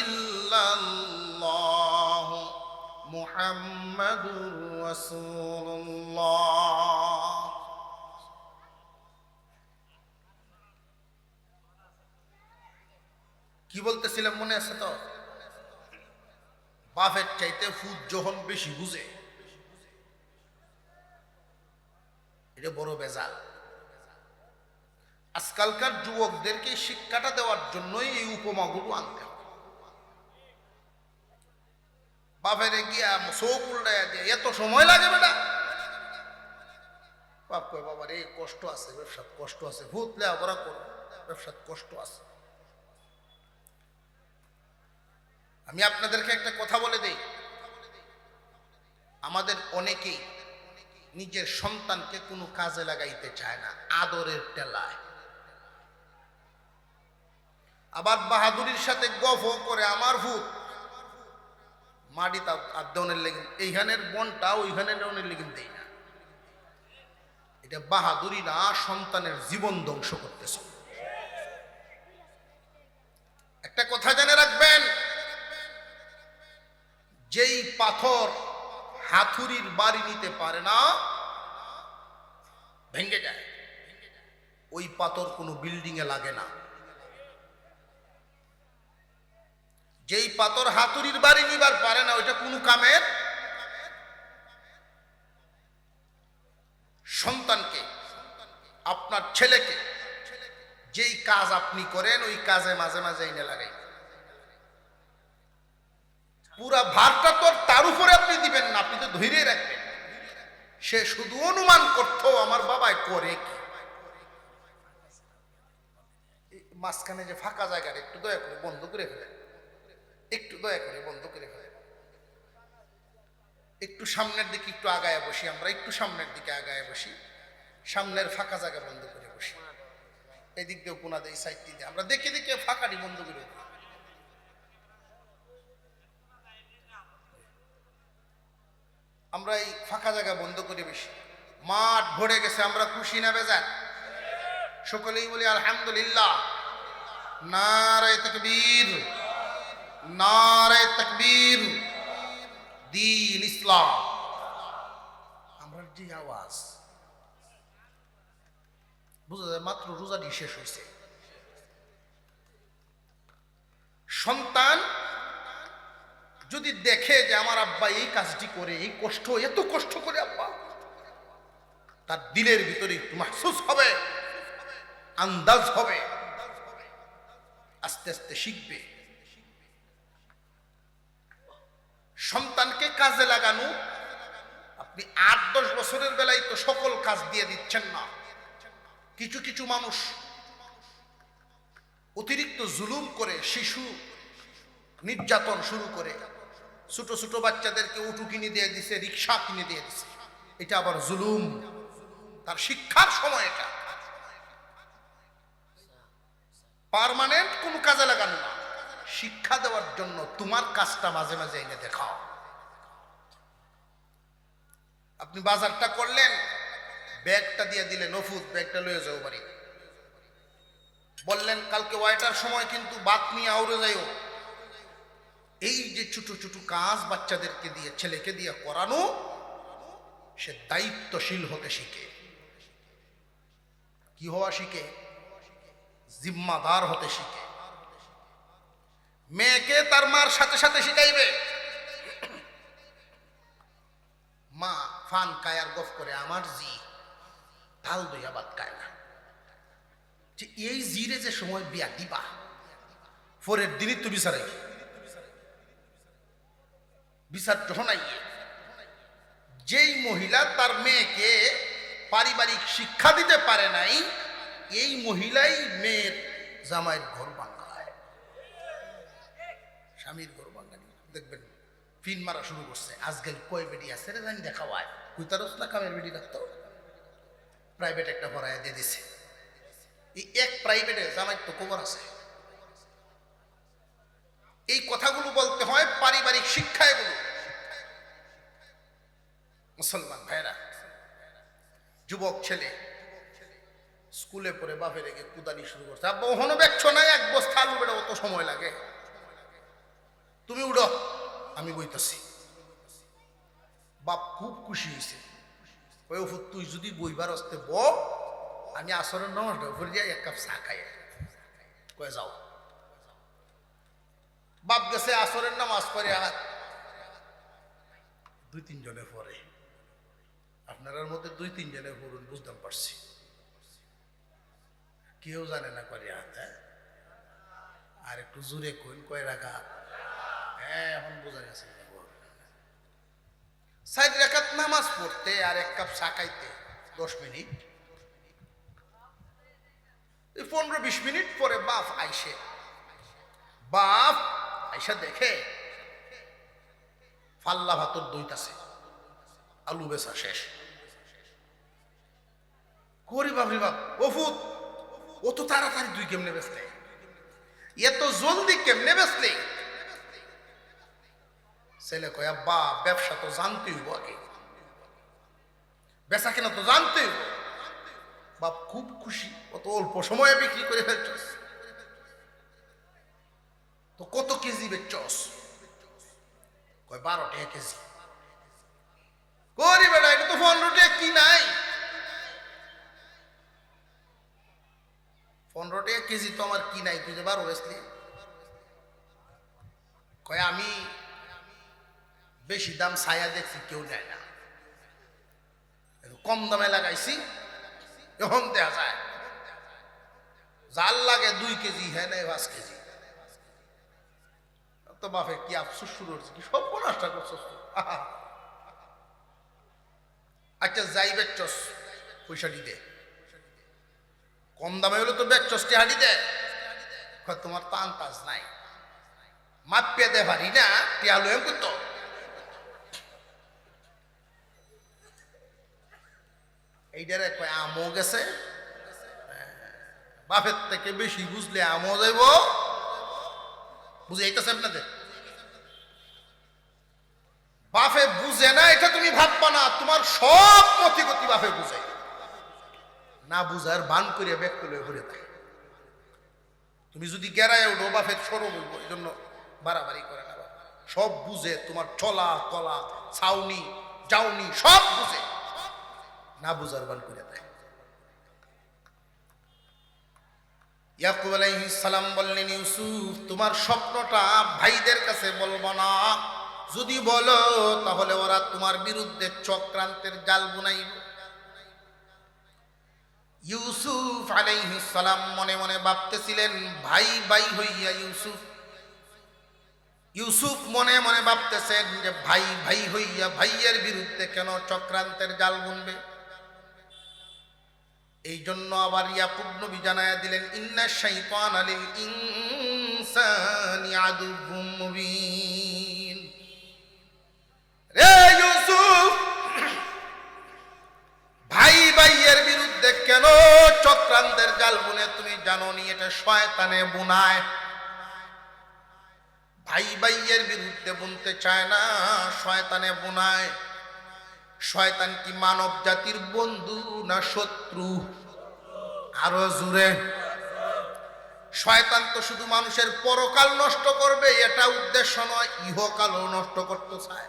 ইল্লাল্লাহ মুহাম্মাদুর রাসূলুল্লাহ। কি বলতেছিলাম মনে আছে তো? বাপের চাইতে ফুট যখন বেশি বুঝে, এটা বড় বেজাল। আজকালকার যুবকদেরকে শিক্ষাটা দেওয়ার জন্যই এই উপমাগুলো আনতে হবে। বাপের গিয়া চোখ উল্টাইয়া দিয়ে এত সময় লাগে বেটা? বাপ কয় বাবার এই কষ্ট আছে, ব্যবসার কষ্ট আছে, ভূত লেখাপড়া করো, ব্যবসার কষ্ট আছে। আমি আপনাদেরকে একটা কথা বলে দেই, আমাদের অনেকেই নিজের সন্তানকে কোনো কাজে লাগাইতে চায় না, আদরের টেলায়। আবার বাহাদুরির সাথে গফ করে আমার ভূত মাটি আদনের লেগে, এইখানের বনটা ওইখানে নেওয়ার লেগে দেই না। এটা বাহাদুরি না, সন্তানের জীবন ধ্বংস করতেছ। একটা কথা জেনে রাখবেন, যেই পাথর হাতুড়ির বাড়ি নিতে পারে না, ভেঙে যায়, ওই পাথর কোনো বিল্ডিং এ লাগে না। যেই পাথর হাতুড়ির বাড়ি নিবার পারে না, ওইটা কোনো কামের। সন্তানকে, আপনার ছেলেকে, যেই কাজ আপনি করেন ওই কাজে মাঝে মাঝে এনে লাগাই। পুরা ভারটা তো তার উপরে আপনি দিবেন না, আপনি তো ধৈর্য রাখবেন। সে শুধু অনুমান করতো আমার বাবাই করে কি। মাঝখানে যে ফাঁকা জায়গাটা একটু দয়া করে বন্ধ করে ফেলেন, একটু দয়া করে বন্ধ করে ফেলেন। একটু সামনের দিকে একটু আগায় বসি, আমরা একটু সামনের দিকে আগায় বসি, সামনের ফাঁকা জায়গা বন্ধ করে বসি। এদিক দিয়েও কোনা দেয়, সাইডটি দিয়ে আমরা দেখে দেখে ফাঁকাটি বন্ধ করে দিই। আমরা এই ফাঁকা জায়গা বন্ধ করে বসি। মাঠ ভরে গেছে, আমরা খুশি না বেজার? সকলেই বলি আলহামদুলিল্লাহ। নারে তাকবীর, নারে তাকবীর, দ্বীন ইসলাম। আমরা যে আওয়াজ বুঝা যায়, মাত্র রোজাটি শেষ হয়েছে। সন্তান যদি দেখে যে আমার আব্বা এই কাজটি করে, এই কষ্ট, এত কষ্ট করে আব্বা, তার দিলের ভিতরে একটু মাহসুস হবে, আন্দাজ হবে, আস্তে আস্তে শিখবে। সন্তানকে কাজে লাগানো, আপনি 8-10 বছরের বেলায় তো সকল কাজ দিয়ে দিচ্ছেন না। কিছু কিছু মানুষ অতিরিক্ত জুলুম করে, শিশু নির্যাতন শুরু করে, ছোট ছোট বাচ্চাদেরকে উটু কিনে দিয়ে দিছে, রিক্সা কিনে দিয়ে দিছে। এটা আবার জুলুম, তার শিক্ষার সময়। এটা পার্মানেন্ট কোন কাজে লাগানো না, শিক্ষা দেওয়ার জন্য তোমার কাজটা মাঝে মাঝে এনে দেখাও। আপনি বাজারটা করলেন, ব্যাগটা দিয়ে দিলেন, নফুত ব্যাগটা লয়ে যাও বাড়ি। বললেন কালকে ওয়াইটার সময় কিন্তু বাত নিয়ে আউড়ে যাইও। এই যে ছোট ছোট কাজ বাচ্চাদেরকে দিয়ে, ছেলেকে দিয়ে করানো, সে দায়িত্বশীল হতে শিখে। কি হওয়া শিখে? জিম্মাদার হতে শিখে। মেয়েকে তার মার সাথে সাথে শিখাইবে। মা ফান খায় আর গফ করে আমার জি তাল দইয়া ভাত খায় না, যে এই জিরে যে সময় বিয়া দিবা পরের দিনই তো বিচারাই বিচার যখন আইয়ে, যেই মহিলা তার মেয়েকে পারিবারিক শিক্ষা দিতে পারে নাই, এই মহিলাই মেয়ের জামাইয়ের ঘর ভাঙায়, স্বামীর ঘর ভাঙানি। দেখবেন ফিন মারা শুরু করছে, আজকাল কয় বেডি আছে রে জানি দেখা হয়, কুইতারস না কামের বেডি রাখতো, প্রাইভেট একটা ভরায় দিয়ে দিছে। এই এক প্রাইভেটে জামাই তো খবর আছে। এই কথাগুলো বলতে হয় পারিবারিক শিক্ষা। এগুলো মুসলমান ভাইরা, যুবক ছেলে স্কুলে পড়ে বাপের রেগে কুদানি শুরু করছে, আব্বা ওখানে দেখছো না এক বস্তা আলু বেড়ে অত সময় লাগে, তুমি উড়ো আমি বইতেছি। বাপ খুব খুশি হয়েছে, ওই ওফুর তুই যদি বইবার আসতে ব, আমি আসরের নামাজটা উপরে যাই এক কাপ চা খাই, কয়ে যাও। বাপ গেছে আসরের নামাজ পড়ে, আর দুই তিনজনে পড়ে, আপনার মধ্যে দুই তিনজনে পড়ুন বুঝতে পারছি, কেউ জানে না করে হাত। আর একটু জোরে কইন কয় রাখা, হ্যাঁ এখন বোঝা গেছে। 4 রাকাত নামাজ পড়তে আর এক কাপ চা খাইতে 10 মিনিট, 15-20 মিনিট পরে বাপ আইসে, বাপ আইসা দেখে ফাল্লা ভাতর দইতাছে, আলু বেচা শেষ। করি বাপ রে বাপ, ওফুত ও তো তাড়াতাড়ি দুই কেমনে বেচলে, এত জলদি কেমনে বেচলে? ছেলে কয় আব্বা ব্যবসা তো জানতে হইব, আগে বেচা কেনা তো জানতে হইব। বাপ খুব খুশি, অত অল্প সময়ে বিক্রি করে ফেলছস, তো কত কেজি বেচছস? কয় 12 টাকা কেজি। করি বেটা এটা তো 15 টাকা কি নাই, 15 টাকা কেজি তো আমার কি নাই, তুই যে 12 বেচলি। কয় আমি বেশি দাম ছায়া দেখছি কেউ দেয় না, কম দামে লাগাইছি, এখন দেখা যায় জাল লাগে 2 কেজি, হ্যাঁ নাই 5 কেজি। তো বাপে কি আফসোস শুরু হচ্ছে, কি সব নষ্ট করছস। আচ্ছা যাই বেচছস পয়সা দিতে, কম দামে হলে তো বেচছস টিহাড়ি দে। তোমার তো আন্তাজ নাই, মাপিয়ে দে পারি না, টিহা লয়ে করতো। এইটারে কয় আমও গেছে, বাপের থেকে বেশি বুঝলে আমও যাইব, বুঝে এইটাছে আপনাদের। বাপে বুঝে না এটা তুমি ভাববা না, তোমার সব মতিগতি বাপে বুঝে না, বুঝার ভান করে ব্যক্ত লয়ে ঘুরে থাকে। তুমি যদি গেরায় উঠো বাপের সরো বলবো, এই জন্য বাড়াবাড়ি করে না, সব বুঝে, তোমার চলা কলা ছাউনি যাওনি সব বুঝে, না বুঝার ভান করে দেয়। ইয়াকুব আলাইহিস সালাম বললেন, ইউসুফ তোমার স্বপ্নটা ভাইদের কাছে বলবো না, যদি বলো তাহলে ওরা তোমার বিরুদ্ধে চক্রান্তের জাল বুনাইব। ইউসুফ আলাইহিস সালাম মনে মনে ভাবতেছিলেন, ভাই ভাই হইয়া ইউসুফ মনে মনে ভাবতেছেন যে ভাই ভাই হইয়া ভাইয়ের বিরুদ্ধে কেন চক্রান্তের জাল বুনবে। এই জন্য আবার ইয়াকুব নবী জানায়া দিলেন, ইন্না শাইতানা লিল ইনসানি আদুউম মুবিন। রে ইউসুফ, ভাই ভাইয়ের বিরুদ্ধে কেন চক্রান্তের জাল বুনে তুমি জানো নি এটা শয়তানে বুনায়। ভাই ভাইয়ের বিরুদ্ধে বুনতে চায় না, শয়তানে বুনায়। শয়তান কি মানব জাতির বন্ধু না শত্রু? আরো জোরে। শয়তান তো শুধু মানুষের পরকাল নষ্ট করবে এটা উদ্দেশ্য নয়, ইহকালও নষ্ট করতে চায়।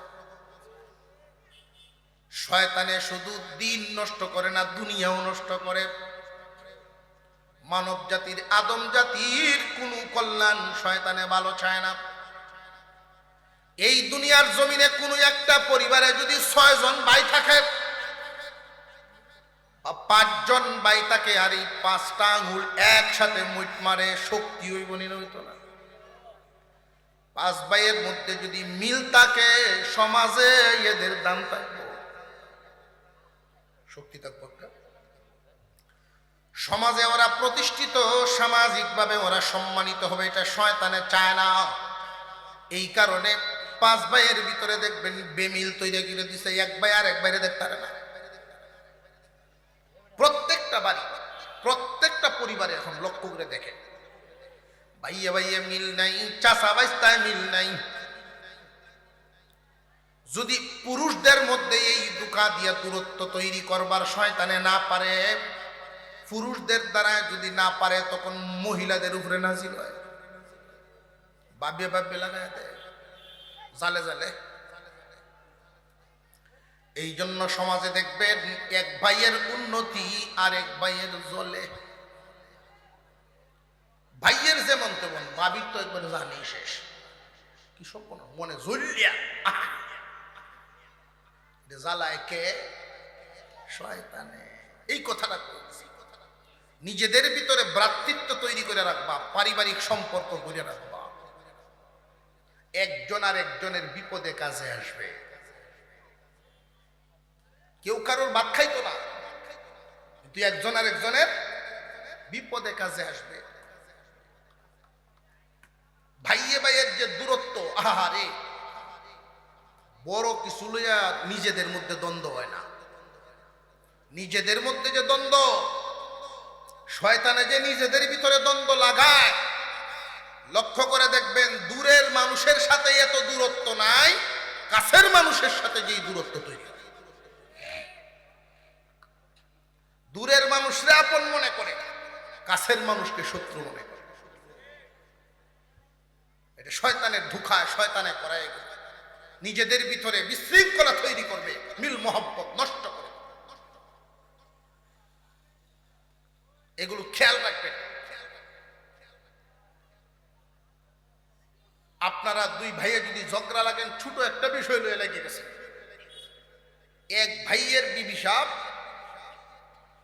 শয়তানে শুধু দিন নষ্ট করে না, দুনিয়াও নষ্ট করে। মানব জাতির আদম জাতির কোনো কল্যাণ শয়তানে ভালো চায় না। এই দুনিয়ার জমিনে কোনো একটা পরিবারে যদি 6 জন ভাই থাকে, 5 জন ভাই থাকে, আর এই 5টা আঙ্গুল একসাথে মুঠ মারে, শক্তি হইব নি? হইতো না। 5 ভাইয়ের মধ্যে যদি মিল থাকে, সমাজে এদের দাম থাকবে, শক্তি থাকবে। সমাজে ওরা প্রতিষ্ঠিত, সামাজিকভাবে ওরা সম্মানিত হবে, এটা শয়তানে চায় না। এই কারণে 5 ভাইয়ের ভিতরে দেখবেন বেমিল তৈরি করে দিছে, এক ভাই আর এক ভাইরে দেখতে পারে না। প্রত্যেকটা বাড়ি, প্রত্যেকটা পরিবারে এখন লক্ষ্য করে দেখেন, ভাইয়ে ভাইয়ে মিল নাই, চাচা বাইস্তায় মিল নাই। যদি পুরুষদের মধ্যে এই দুকা দিয়া দূরত্ব তৈরি করবার শয়তানে না পারে, পুরুষদের দ্বারা যদি না পারে, তখন মহিলাদের উপরে নাজিল হয়, ভাবে ভাবে লাগায় দেয়, জালে জালে। এই জন্য সমাজে দেখবেন এক ভাইয়ের উন্নতি আর এক ভাইয়ের জলে। ভাইয়ের যেমন তেমন, ভাবির তো একবার জানি শেষ, কি সব মনে জ্বলিয়া জ্বালায় কে? শয়তানে। এই কথাটা বলছি, নিজেদের ভিতরে ভ্রাতৃত্ব তৈরি করে রাখবা, পারিবারিক সম্পর্ক করে রাখবা, একজন আর একজনের বিপদে কাজে আসবে। কেউ কারোর ভাত খাইতো না, কিন্তু একজন আর একজনের বিপদে কাজে আসবে। ভাইয়ে ভাইয়ের যে দূরত্ব, আহারে, বড় কিছু লইয়া নিজেদের মধ্যে দ্বন্দ্ব হয় না। নিজেদের মধ্যে যে দ্বন্দ্ব, শয়তানে যে নিজেদের ভিতরে দ্বন্দ্ব লাগায়, লক্ষ্য করে দেখবেন দূরের মানুষের সাথে এত দূরত্ব নাই, কাছের মানুষের সাথে যেই দূরত্ব তৈরি হয়। দূরের মানুষরা আপন মনে করে, কাছের মানুষকে শত্রু মনে করে। এটা শয়তানের ধোঁকা, শয়তানে করায় এগুলো। নিজেদের ভিতরে বিশৃঙ্খলা তৈরি করবে, মিল মহব্বত নষ্ট করে। এগুলো খেয়াল রাখবেন। আপনারা 2 ভাইয়ে যদি ঝগড়া লাগেন, ছোট একটা বিষয় লয়ে লেগে গেছে, এক ভাইয়ের বিবি সাহেব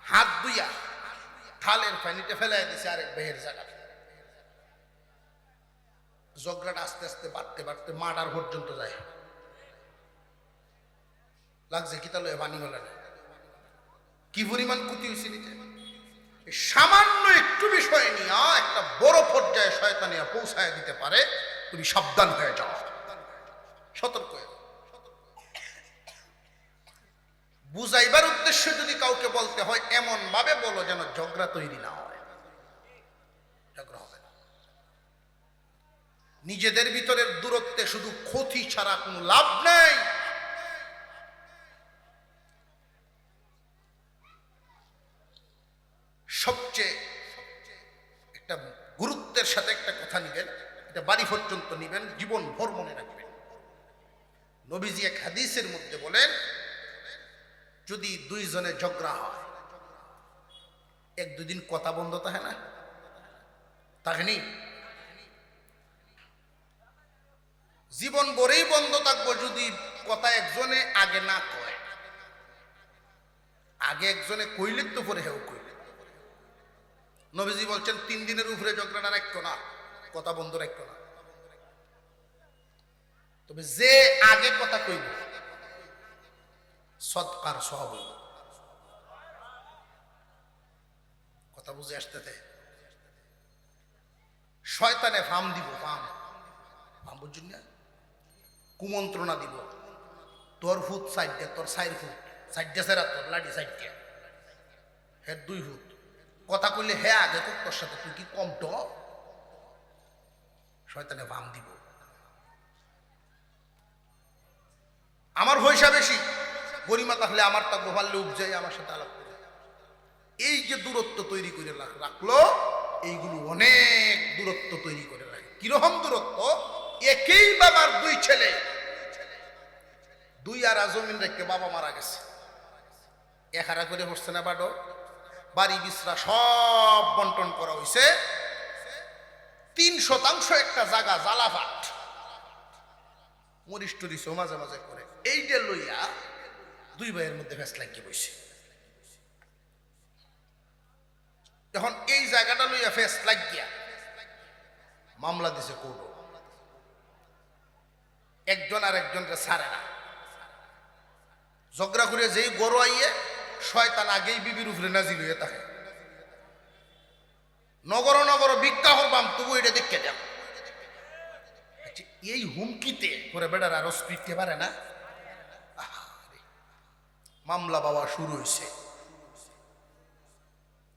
হাত দুইয়া থালের পানিতে ফেলাই দিছে আরেক ভাইয়ের জায়গায়। ঝগড়াটা আস্তে আস্তে বাড়তে বাড়তে মার্ডার পর্যন্ত যায়। লাগছে কি তাহলে বাণী হলে না, কি পরিমাণ ক্ষতি হয়েছে নিতে। সামান্য একটু বিষয় নিয়ে একটা বড় পর্যায়ে শয়তানিয়া পৌঁছায় দিতে পারে। তুমি সাবধান হয়ে যাও, সতর্ক হয়ে যাও। বুঝাইবার উদ্দেশ্য যদি কাউকে বলতে হয়, এমন ভাবে বলো যেন ঝগড়া তৈরি না হয়, ঝগড়া হবে না। নিজেদের ভিতরের দূরত্বে শুধু ক্ষতি ছাড়া কোনো লাভ নেই। সবচেয়ে একটা গুরুত্বের সাথে একটা কথা নিবেন, এটা বাড়ি পর্যন্ত নিবেন, জীবন ভর মনে রাখবেন। নবীজি এক হাদিসের মধ্যে বলেন, যদি 2 জনে ঝগড়া হয়, 1-2 দিন কথা বন্ধ থাকে না, থাকেনি, জীবন ভরেই বন্ধ থাকবো যদি কথা একজনে আগে না কয়। আগে একজনে কইলে তো পরে হেউ কইলে। নবীজি বলছেন 3 দিনের উপরে ঝগড়াটা রাখতো না, কথা বন্ধ রাখতো না। তবে যে আগে কথা কইব, সদকার সওয়াব হইব। কথা বুঝে আসতেছে? শয়তানে ফাম দিব, ফাম বুঝুন না, কুমন্ত্রণা দিব, তোর ফুট 4 দে, তোর 4 ফুট 4 দে, তোর লাঠি 4 দে, হে 2 ফুট। কথা কইলে হে আগে তো তোর সাথে, তুই কি কম তো? শয়তানে ফাম দিব। আমার পয়সা বেশি, গরিমা তাহলে আমার থাকবো, পারলে উপজাই আমার সাথে আলাপ করে। এই যে দূরত্ব তৈরি করে রাখলো, এইগুলো অনেক দূরত্ব তৈরি করে রাখে। কিরকম দূরত্ব? একই বাবার 2 ছেলে, 2 আরা জমিন রেখে বাবা মারা গেছে, 1 আরা করে পড়ছে না বাডো, বাড়ি বিছরা সব বন্টন করা হয়েছে। 3% একটা জায়গা জালাভাট মরিচ টরিচ মাঝে মাঝে করে এইটা লইয়া দুই ভাইয়ের মধ্যে ফেস লাগিয়ে বসে। এখন এই জায়গাটা লইয়া ফেস লাগিয়া মামলা দিছে কোর্ট। একজন আর একজনকে ছাড়ে না, ঝগড়া করে যেই গরু আইয়ে শয়তান আগেই বিবির উপরে নাজিল হয়ে থাকে। নগর নগর ভিক্ষা হরবাম তবু এটা দেখতে দেন। এই হুমকিতে করে বেটার আরো স্পিডতে পারে না। মামলা বাবা শুরু হয়েছে।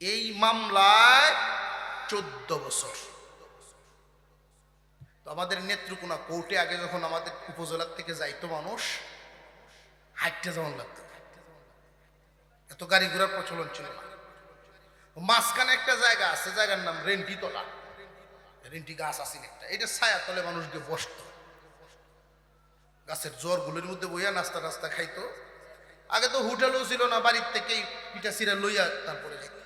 এই মামলায় 14 বছর। তো আমাদের নেত্রকোনা কোর্টে আগে যখন আমাদের উপজেলার থেকে যাইতো মানুষ, হাইটে যেমন লাগতো, এত গাড়ি ঘোড়ার প্রচলন ছিল না। মাঝখানে একটা জায়গা আছে, জায়গার নাম রেন্টি তলা, রেন্টি গাছ আছে একটা, এটা ছায়া তলে মানুষ গিয়ে বসতো, গাছের জোরগুলোর মধ্যে বইয়া নাস্তা টাস্তা খাইতো। আগে তো হোটেলও ছিল না, বাড়ির থেকেই পিঠা সিরা লইয়া তারপরে যাইত।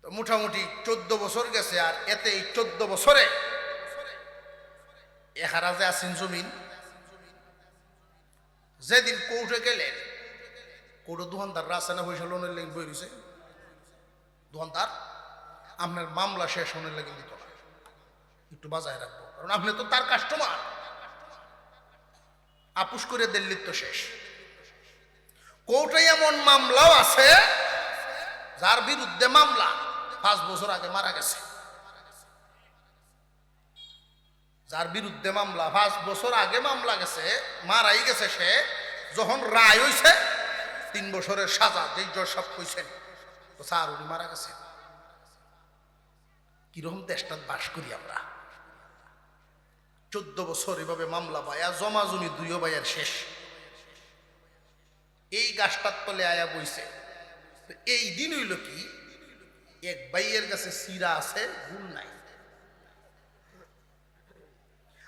তো মোটামুটি 14 বছর গেছে। আর এতে এই 14 বছরে হারাজে আছেন জমিন। যেদিন কোর্টে গেলেন, কোর্টে দোকানদার রাস্তানা পয়সা লোনের লেগে বই রয়েছে। দোকানদার আপনার মামলা শেষ হনের লেগে দিত না, একটু বাজায় রাখবো, কারণ আপনি তো তার কাস্টমার। আপুস করে দিল্লির তো শেষ। কোর্টে এমন মামলাও আছে যার বিরুদ্ধে মামলা 5 বছর আগে মারা গেছে। যার বিরুদ্ধে মামলা 5 বছর আগে মামলা গেছে, মারাই গেছে, সে যখন রায় হইছে 3 বছরের সাজা, যেই জজ সব কইছেন, তো স্যার উনি মারা গেছে। কিরকম দেশটা বাস করি আমরা। 14 বছর এভাবে মামলা পায়া জমা জমি 2 ভাইয়ের শেষ। এই গাছটার তলে আয়া বইছে। এই দিন হইল কি, এক ভাইয়ের কাছে সিরা আছে, গুড় নাই,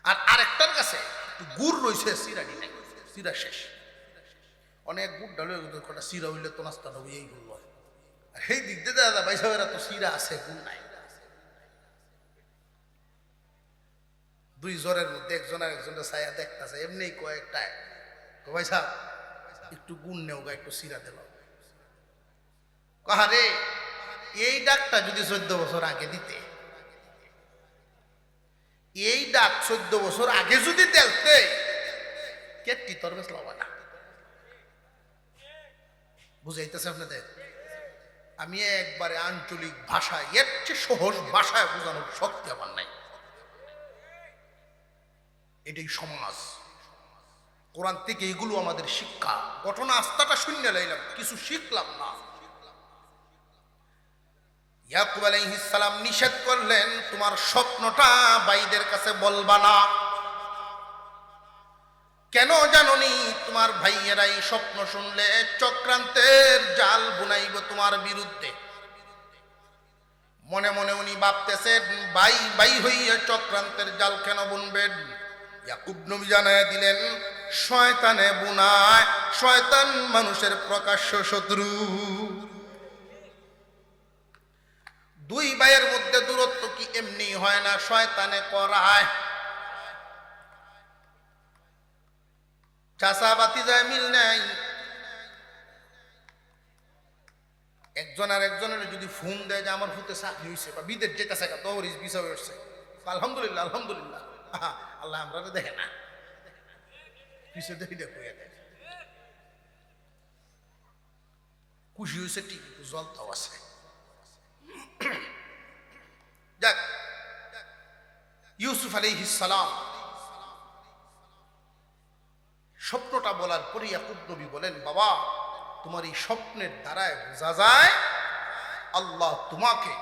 আর আরেকটার কাছে গুড় রয়েছে, সিরানি নাই, সিরা শেষ। অনেক গুড় ডালে কটা সিরা হইলে তো নাস্তাটা এই গুলো। আর সেই দিক দিয়ে দাদা ভাই সাহেবেরা তো সিরা আছে, গুড় নাই। 2 জনের মধ্যে একজন আর একজনের ছায়া দেখতেছে, এমনি কয়েকটা ভাই সাহেব একটু গুড় নেও গা, একটু সিরা দিল। কাহারে এই ডাকটা যদি 14 বছর আগে দিতে, এই ডাক 14 বছর আগে যদি দেখতে, কেটটি তোর বেশ লবা না। বুঝাইতেছে আপনাদের? আমি একবারে আঞ্চলিক ভাষায়, এর চেয়ে সহজ ভাষায় বোঝানোর শক্তি আমার নাই। এটাই সমাজ। কোরআন থেকে এগুলো আমাদের শিক্ষা। ঘটনা আস্থাটা শূন্য লাইলাম, কিছু শিখলাম না। ইয়াকুব আলাইহিস সালাম নিষেধ করলেন, তোমার স্বপ্নটা ভাইদের কাছে বলবা না। কেন জানোনি? তোমার ভাইয়েরাই স্বপ্ন শুনলে চক্রান্তের জাল বুনাইব তোমার বিরুদ্ধে। মনে মনে উনি ভাবতেছেন, ভাই ভাই হইয়া চক্রান্তের জাল কেন বুনবেন? ইয়াকুব নবী জানায় দিলেন, শয়তানে বুনায়, শয়তান মানুষের প্রকাশ্য শত্রু। 2 ভাইয়ের মধ্যে দূরত্ব কি এমনি হয় না, শয়তানে করায়। চাচা বাতিজায় মিল নাই। একজন আর একজনের যদি ফোন দেয় যে আমার ফুতে চাকরি হয়েছে বা বিদেশ যেতেছে, তহরিস বিষয় হচ্ছে, আলহামদুলিল্লাহ আলহামদুলিল্লাহ, আল্লাহ আমরা দেখে না, পিছিয়ে দেখি দেখে দেয়। খুশি হয়েছে ঠিক, জলটাও আছে। যাক, ইউসুফ আলাইহিস সালাম স্বপ্নটা বলার পরে ইয়াকুব নবী বলেন, বাবা তোমার এই স্বপ্নের দ্বারায় বোঝা যায় আল্লাহ তোমাকে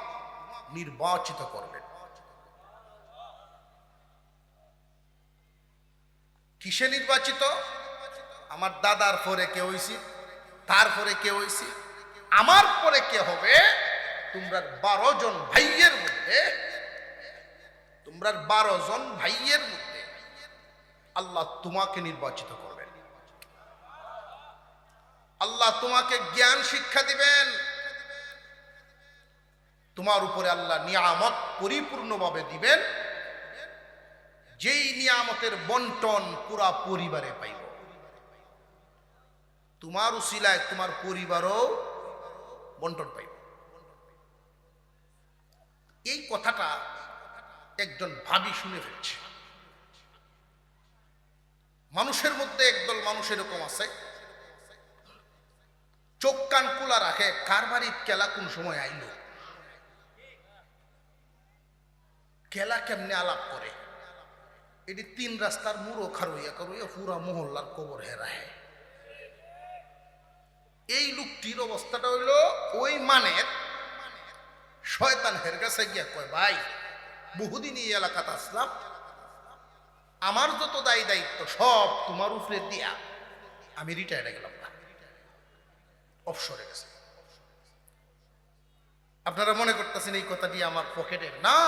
নির্বাচিত করবেন। কিসে নির্বাচিত? আমার দাদার পরে কে হইছি, তারপরে কে হইছি, আমার পরে কে হবে? তোমরা 12 জন ভাইয়ের মধ্যে, তোমরা 12 জন ভাইয়ের মধ্যে আল্লাহ তোমাকে নির্বাচিত করবেন। আল্লাহ তোমাকে জ্ঞান শিক্ষা দিবেন, তোমার উপরে আল্লাহ নিয়ামত পরিপূর্ণভাবে দিবেন, যেই নিয়ামতের বন্টন পুরা পরিবারে পাইব। তোমার উসিলায় তোমার পরিবারও বন্টন পাইব। এই কথাটা একজন ভাবি শুনে ফেলছে। মানুষের মধ্যে একদল মানুষ এরকম আছে, চোখ কান খোলা রাখে কার বাড়ির কেলা কোন সময় আইল, কেলা কেমনে আলাপ করে, এটি 3 রাস্তার মুড়ো খারইয়া করইয়া পুরা মহল্লার কবর হেরায়। এই লোকটির অবস্থাটা হইল ওই মানের শয়তান হের কাছে গিয়া কয়, ভাই বহুদিন এই এলাকাতে আসলাম, আমার যত দায়ী দায়িত্ব সব তোমার উপরে দিয়া আমি রিটায়ার্ডে গেলাম না, অবসরে গেছে। আপনারা মনে করতেছেন এই কথাটি আমার পকেটের না,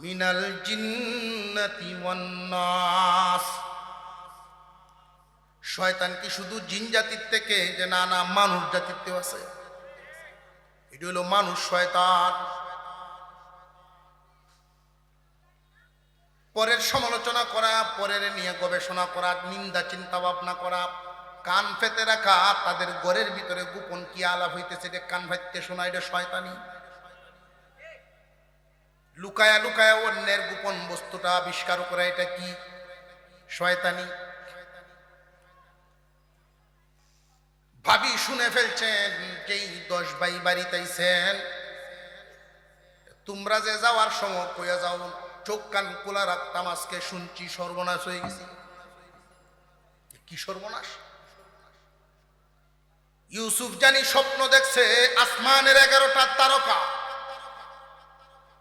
মিনাল জিন্নাতি ওয়ান নাস। শয়তান কি শুধু জিন জাতির থেকে, যে না না মানুষ জাতিতেও আছে। এটি হলো মানুষ শয়তান। পরের সমালোচনা করা, পরের নিয়ে গবেষণা করা, নিন্দা চিন্তা ভাবনা করা, কান পেতে রাখা, তাদের ঘরের ভিতরে গোপন কি আলাপ হইতেছে এটা কান ভাইতে শোনা, এটা শয়তানি। লুকায়া লুকায়া অন্যের গোপন বস্তুটা আবিষ্কার করা, এটা কি শয়তানি। ভাবি শুনে ফেলছেন, যেই 10 ভাই বাড়িতে আইছেন, তোমরা যে যাওয়ার সময় কইয়া যাও চোখ কান খোলা রাখতাম, আজকে শুনছি সর্বনাশ হয়ে গেছি। কি সর্বনাশ? ইউসুফ জানি স্বপ্ন দেখছে আসমানের 11টা তারকা,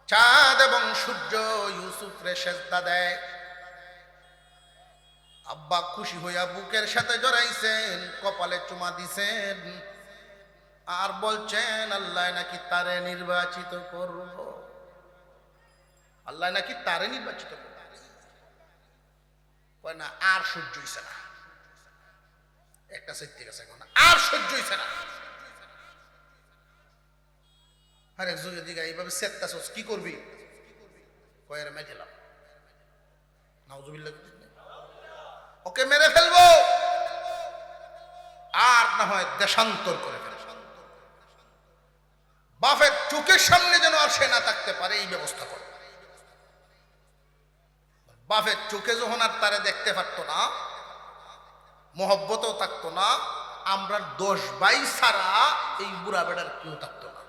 চাঁদ এবং সূর্য ইউসুফরে সেজদা দেয়। আব্বা খুশি হইয়া বুকের সাথে জড়াইছেন, কপালে চুমা দিছেন, আর বলছেন আল্লাহ নাকি তারে নির্বাচিত করব, আল্লাহ নাকি তারে নির্বাচিত করব। কয় না আর সহ্য হইছে না, একটা সত্যি গেছে, আর সহ্য হইছে না। আরে যুগে দিঘা এইভাবে সেত্তাছস কি করবি? কয়ের মেঘেলাম, নাউজুবিল্লাহ, ওকে মেরে ফেলবো, আর না হয় দেশান্তর করে ফেলবো, বাপের চোখের সামনে যেন আর সে না থাকতে পারে এই ব্যবস্থা করো। বাপের চোখে যখন আর তারে দেখতে পারতো না, মহব্বতও থাকতো না, আমরা 10 ভাই ছাড়া এই বুড়া বেড়ার কেউ থাকতো না।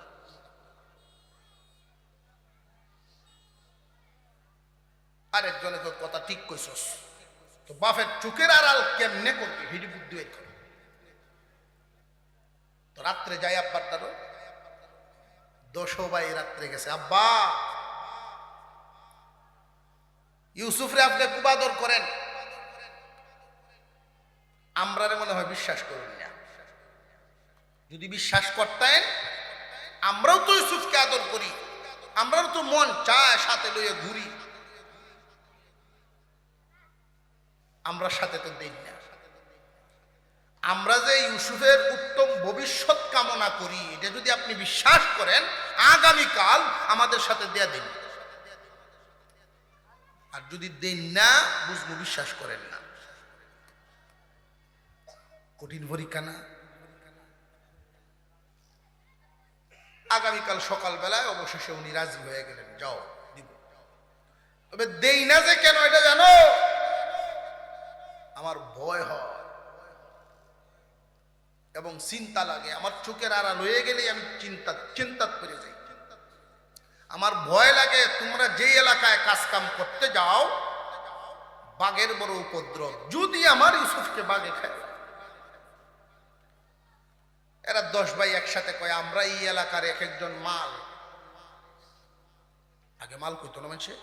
আরেকজনের কথা ঠিক কইছস, তো বাপের চোখের আড়াল কেমনে করবি, ভিডি বুদ্ধি বের করে। তো রাত্রে যাই আব্বার দ্বারো, 10 ভাই রাত্রে গেছে, আব্বা ইউসুফরে আপনি খুব আদর করেন, আমরা মনে হয় বিশ্বাস করুন না। যদি বিশ্বাস করতেন, আমরাও তো ইউসুফকে আদর করি, আমরাও তো মন চায় সাথে লইয়া ঘুরি, আমরা সাথে তো দেই না। আমরা যে ইউসুফের উত্তম ভবিষ্যৎ কামনা করি, এটা যদি আপনি বিশ্বাস করেন, আগামীকাল আমাদের সাথে দেয়া দিন। আর যদি দেন না, বুঝবো বিশ্বাস করেন না। কঠিন পরীক্ষা না? আগামীকাল সকালবেলায় অবশেষে উনি রাজি হয়ে গেলেন, যাও দিব। তবে দেই না যে কেন এটা জানো? আমার ভয় হয় এবং চিন্তা লাগে, আমার চোখের আড়াল হয়ে গেলেই আমি চিন্তা করে যাই। আমার ভয় লাগে তোমরা যে এলাকায় কাজ কাম করতে যাও, বাঘের বড় উপদ্রব, যদি আমার ইউসুফকে বাঘে খায়। এরা 10 ভাই একসাথে কয়, আমরা এই এলাকার এক একজন মাল, আগে মাল কইতো না মানুষে,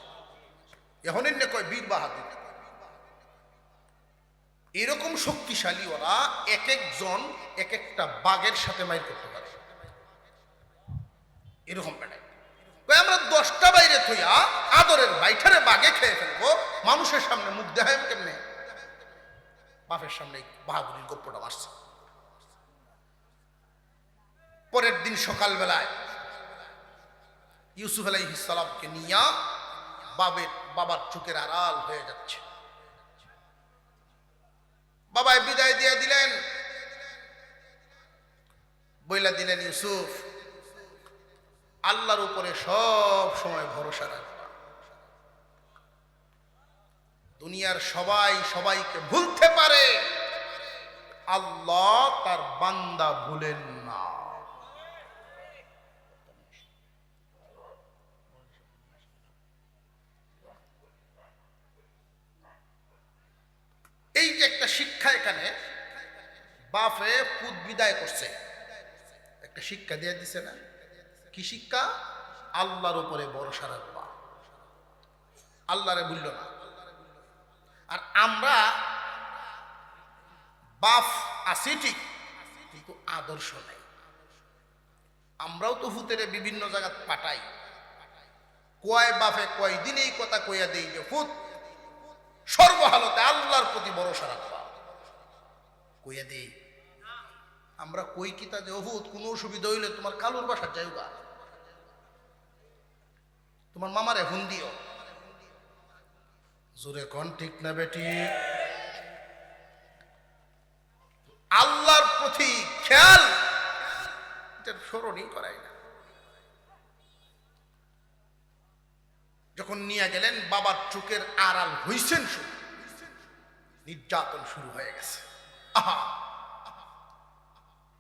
এখন এনে কয় বীর বাহাদুর। এরকম শক্তিশালী ওরা, এক একজন এক একটা বাঘের সাথে মাইর করতে পারে, এরকম বেড়ায়। আমরা 10টা বাইরে থইয়া আদরের বাইঠারে বাঘে খেয়ে ফেলবো, মানুষের সামনে মুখ দেখায় কেমনে? বাপের সামনে বাহাদুরির গপ্পটা মারছে। পরের দিন সকালবেলায় ইউসুফ আলাইহিস সালামকে নিয়ে বাবার চোখের আড়াল হয়ে যাচ্ছে। বাবাই বিদায় দিয়ে দিলেন, বইলা দিলেন, ইউসুফ, আল্লাহর উপরে সব সময় ভরসা রাখবা। দুনিয়ার সবাই সবাইকে ভুলতে পারে, আল্লাহ তার বান্দা ভুলেন না। এই যে একটা শিক্ষা, এখানে বাপে পুত বিদায় করছে, একটা শিক্ষা দিয়ে দিছে না? কি শিক্ষা? আল্লাহর উপরে ভরসা রাখবা, আল্লাহরে ভুলল না। আর আমরা বাপ আছি ঠিক, কিন্তু আদর্শ নাই। আমরাও তো ফুতেরে বিভিন্ন জায়গা পাঠাই, কয় বাপে কয় দিন এই কথা কইয়া দেই যে ফুত সর্বহালতে আল্লাহর প্রতি ভরসা রাখবা, কইয়া দেই। আমরা কই কিতা যে ফুত কোনো অসুবিধা হইলে তোমার কালুর বাসার যাইবা, তোমার মামারে ফোন দিও। জোরে কোন ঠিক না বেটি? আল্লাহর প্রতি খেয়াল এটার স্মরণই করাই না। যখন নিয়ে গেলেন, বাবার চোখের আড়াল হইছেন, শুরু নির্যাতন শুরু হয়ে গেছে। আহা,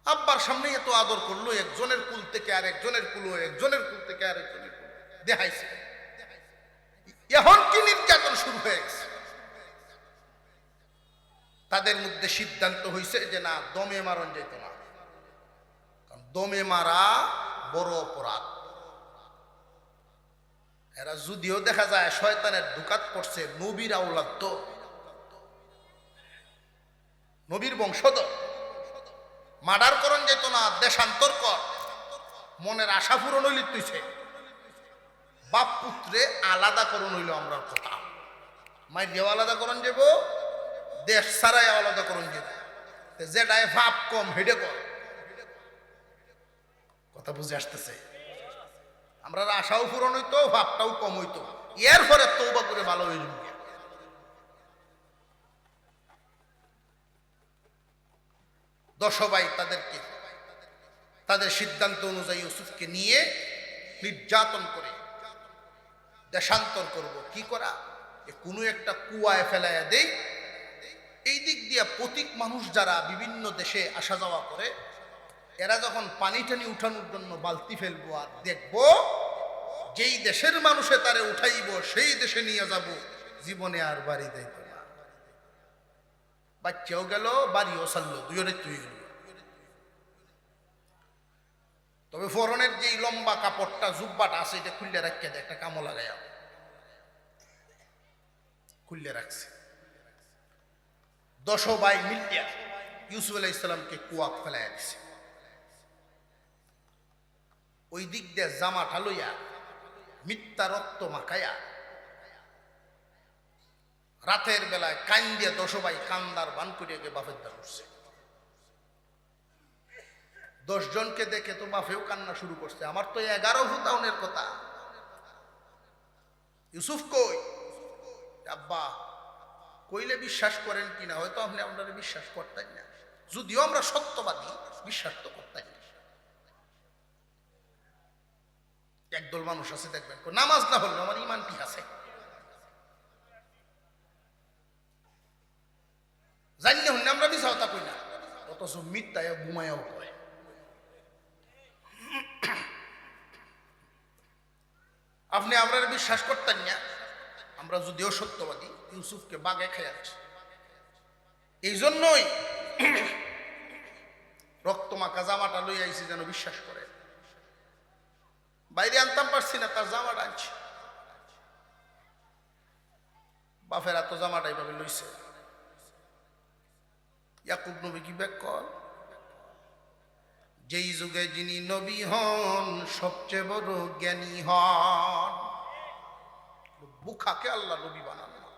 আব্বার সামনে এত আদর করলো, একজনের কুল থেকে আর একজনের কুলো, একজনের কুল থেকে আর একজনের কুল দেখাইছে। এখন কি নির্যাতন শুরু হয়ে গেছে। তাদের মধ্যে সিদ্ধান্ত হয়েছে যে না, দমে মারণ যেত না, কারণ দমে মারা বড় অপরাধ। এরা যদিও দেখা যায় শয়তানের দুকাত পড়ছে, নবীর আওলাদ তো, নবীর বংশধর, মার্ডার করণ যেত না, দেশান্তর কর, মনের আশা পূরণ হইলে তুইছে, বাপ পুত্রে আলাদা করণ হইল আমরা কথা। মায়ের দেও আলাদা করণ যাব, দেশ ছাড়াই আলাদা করণ যাব, যেটাই ভাব কম হেডে কর। কথা বুঝে আসতেছে? আমরা আশাও পূরণ হইতো, ভাবটাও কম হইতো, এর পরে তওবা করে ভালো হয়ে যাবে। দশভাই তাদেরকে তাদের সিদ্ধান্ত অনুযায়ী ইউসুফকে নিয়ে নির্যাতন করে দেশান্তর করব। কি করা? কোনো একটা কুয়ায় ফেলাইয়া দেই। এই দিক দিয়ে প্রতীক মানুষ যারা বিভিন্ন দেশে আসা যাওয়া করে, এরা যখন পানি টানি উঠানোর জন্য বালতি ফেলবো আর দেখবো যেই দেশের মানুষে তারে উঠাইব সেই দেশে নিয়ে যাব, জীবনে আর বাড়ি যাইত না। বাচ্চাও গেল, বাড়িও ছাড়লো, দুজনে তুই গেল। তবে ফরনের যেই লম্বা কাপড়টা, জুব্বাটা আছে, এটা খুললে রাখিয়ে দেয়, একটা কামো লাগাইয়া খুললে রাখছে। দশভাই মিলিয়া ইউসুফ আলাইহিস সালামকে কুয়া ফেলাইয়া দিছে। ওই দিক দিয়ে জামাটা লইয়া মিথ্যা রক্ত মাখাইয়া রাতের বেলায় কান দিয়ে দশভাই কান্দার বান করিয়া গিয়ে বাপের দ্বার উঠছে। 10 জনকে দেখে তো বাপেও কান্না শুরু করছে। আমার তো 11 ভূতাউনের কথা। ইউসুফ কই? আব্বা কইলে বিশ্বাস করেন কিনা, হয়তো আপনি আপনারা বিশ্বাস করতেন না, যদিও আমরা সত্যবাদী, বিশ্বাস তো করতেন না। একদল মানুষ আছে দেখবেন, নামাজ না হলে আমার ইমান কি আছে, জানলে হন আমরা মিশা হতা কই না, অথচ মিথ্যায় ঘুমায়াও কয়। আপনি আমরা বিশ্বাস করতেন না, আমরা যদিও সত্যবাদী, ইউসুফকে বাগে খেয়াছে। এই জন্যই রক্তমাখা জামাটা লই আইছি যেন বিশ্বাস করে। বাইরে আনতাম পারছি না, তার জামাটা আনছি। বাপের এত জামাটা এইভাবে লইছে। ইয়াকুব নবী কি ব্যাক কর, যেই যুগে যিনি নবী হন সবচেয়ে বড় জ্ঞানী হন। বুখাকে আল্লাহ নবী বানান না।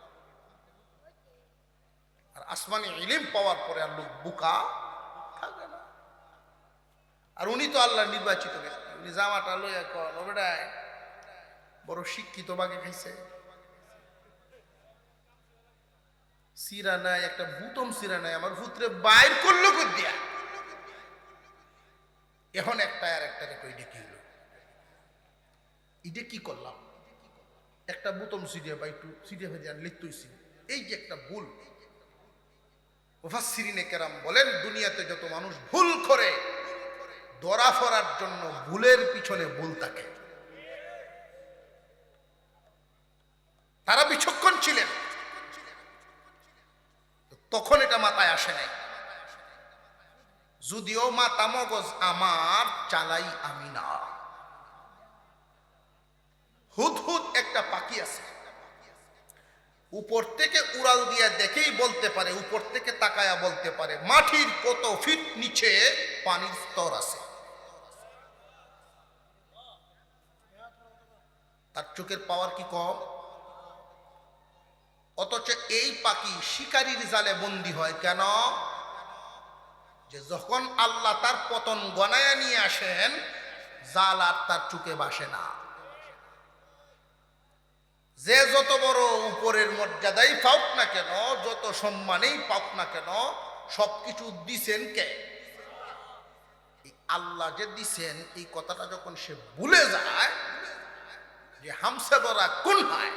আর আসমানি ইলম পাওয়ার পরে আর লোক বুকা থাকে না। আর উনি তো আল্লাহর নির্বাচিত ব্যক্তি, উনি জামাটা লইয়া কন ও বেটায় বড় শিক্ষিত বাগে খাইছে, সিরা নাই, একটা বুতম সিরা নাই, আমার ভূতরে বাইর করলো কই দিয়া। এখন একটা আর একটা দেখো এটা কি হলো, এটা কি করলাম, একটা বুতম সিরিয়া বা একটু সিরিয়া ভেজে লিখতেছি, এই যে একটা ভুল। মুফাসসিরিনে কেরাম বলেন দুনিয়াতে যত মানুষ ভুল করে ধরা ফরার জন্য ভুলের পিছনে ভুল থাকে। তারা বিচক্ষণ ছিলেন, তখন এটা মাথায় আসে নাই। যদিও মাথা মগজ আমার, চালাই আমি না। হুদহুদ একটা পাখি আছে, উপর থেকে উড়াল দিয়া দেখেই বলতে পারে, উপর থেকে তাকায়া বলতে পারে মাটির কত ফিট নিচে পানির স্তর আছে। তার চোখের পাওয়ার কি কম? অথচ এই পাখি শিকারীর জালে বন্দী হয় কেন? যে যখন আল্লাহ তার পতন গনায়া নিয়ে আসেন, জাল আর তার চোখে বাসে না। যে যত বড় উপরের মর্যাদাই পাওক না কেন, যত সম্মানেই পাওক না কেন, সবকিছু দিছেন কে? আল্লাহ যে দিছেন, এই কথাটা যখন সে ভুলে যায় যে হামসে বড়া কোন হয়,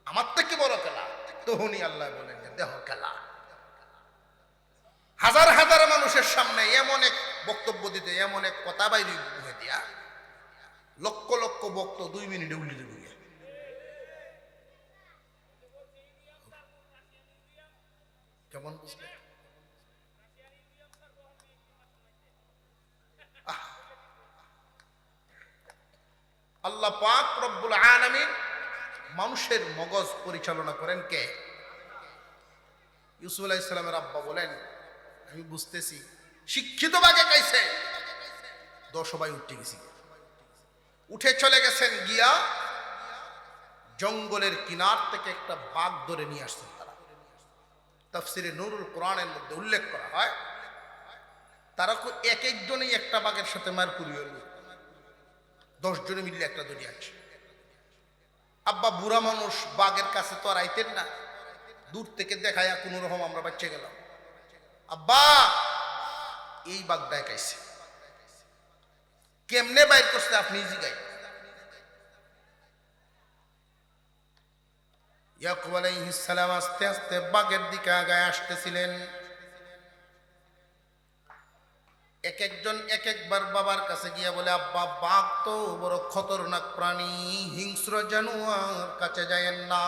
আমার থেকে বড় খেলা, তখনই আল্লাহ বলেন যে দেহ খেলা। হাজার হাজার মানুষের সামনে এমন এক বক্তব্য দিতে, এমন এক কথা বাইরে মুখে দিয়া, লক্ষ লক্ষ বক্ত 2 মিনিটে উল্টে দেবে। কেমন বুঝলে? আল্লাহ পাক রব্বুল আলামিন মানুষের মগজ পরিচালনা করেন কে? ইউসুফ আলাইহিস সালামের আব্বা বলেন আমি বুঝতেছি শিক্ষিত বাগে গাইছে, 10 ভাই উঠে গেছি, উঠে চলে গেছেন, গিয়া জঙ্গলের কিনার থেকে একটা বাঘ ধরে নিয়ে আসছেন। তারা তাফসিরে নুরুল কোরআনের মধ্যে উল্লেখ করা হয়, তারা এক একজনেই একটা বাঘের সাথে মারকুরি হল, 10 জনে মিলে একটা দড়ি আছে। আব্বা বুড়া মানুষ, বাঘের কাছে তো আর আইতেন না, দূর থেকে দেখায় কোন রকম আমরা বাচ্চা গেলাম। আব্বা এই বাঘ দেখাইছে, কেমনে বাইর করছে আপনি জিগাই। ইয়াকুব আলাইহিস সালাম আস্তে আস্তে বাঘের দিকে আগায় আসতেছিলেন। এক একজন এক একবার বাবার কাছে গিয়া বলে আব্বা বাঘ তো বড় খতরনাক প্রাণী, হিংস্র জানোয়ার, কাছে যায়েন না।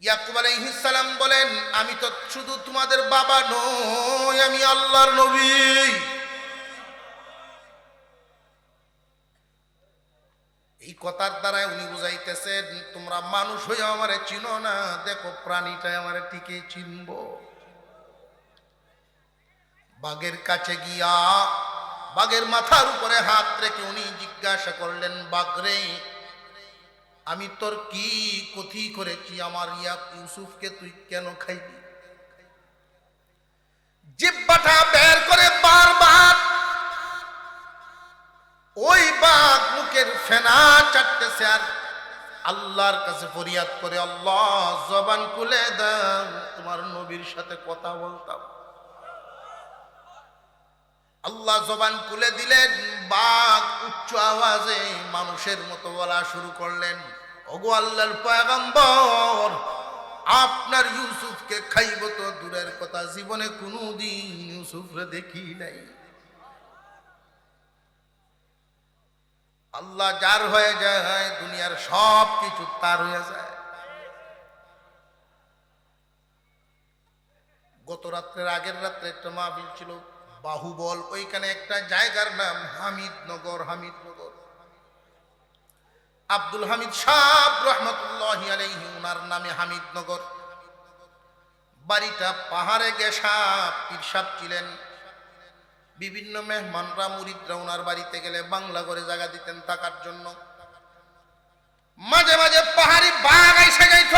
ইয়াকুব আলাইহিস সালাম বলেন আমি তো শুধু তোমাদের বাবা নই, আমি আল্লাহর নবী। এই কথার দ্বারা উনি বুঝাইতেছেন তোমরা মানুষ হয়ে আমারে চিনো না, দেখো প্রাণীটা আমারে ঠিকই চিনবো। বাঘের কাছে গিয়া বাঘের মাথার উপরে হাত রেখে উনি জিজ্ঞাসা করলেন বাঘরে আমি তোর কি ক্ষতি করেছি, আমার ইউসুফকে তুই কেন খাইবি? জিহ্বাটা বের করে বারবার ওই বাঘ মুখের ফেনা চাটতেছে আর আল্লাহর কাছে ফরিয়াদ করে আল্লাহ জবান খুলে দাও, তোমার নবীর সাথে কথা বলতাম। আল্লাহ জবান খুলে দিলেন, বাঘ উচ্চ আওয়াজে মানুষের মতো বলা শুরু করলেন, ওগো আল্লাহর পয়গম্বর, আপনার ইউসুফকে খাইব তো দূরের কথা, জীবনে কোনোদিন ইউসুফরে দেখি নাই। আল্লাহ যার হয়ে যায় দুনিয়ার সব কিছু তার হয়ে যায়। গত রাত্রের আগের রাত্রে একটা মাহফিল ছিল বাহুবল, ওইখানে একটা জায়গার নাম হামিদনগর। হামিদনগর আব্দুল হামিদ সাহেব রহমতুল্লাহি আলাইহি উনার নামে হামিদনগর। বাড়িটা পাহাড়ে গেসা, পীর সাহেব ছিলেন। বিভিন্ন মেহমানরা মুরিদরা ওনার বাড়িতে গেলে বাংলা করে জায়গা দিতেন থাকার জন্য। মাঝে মাঝে পাহাড়ি বাঘ এসে যাইত,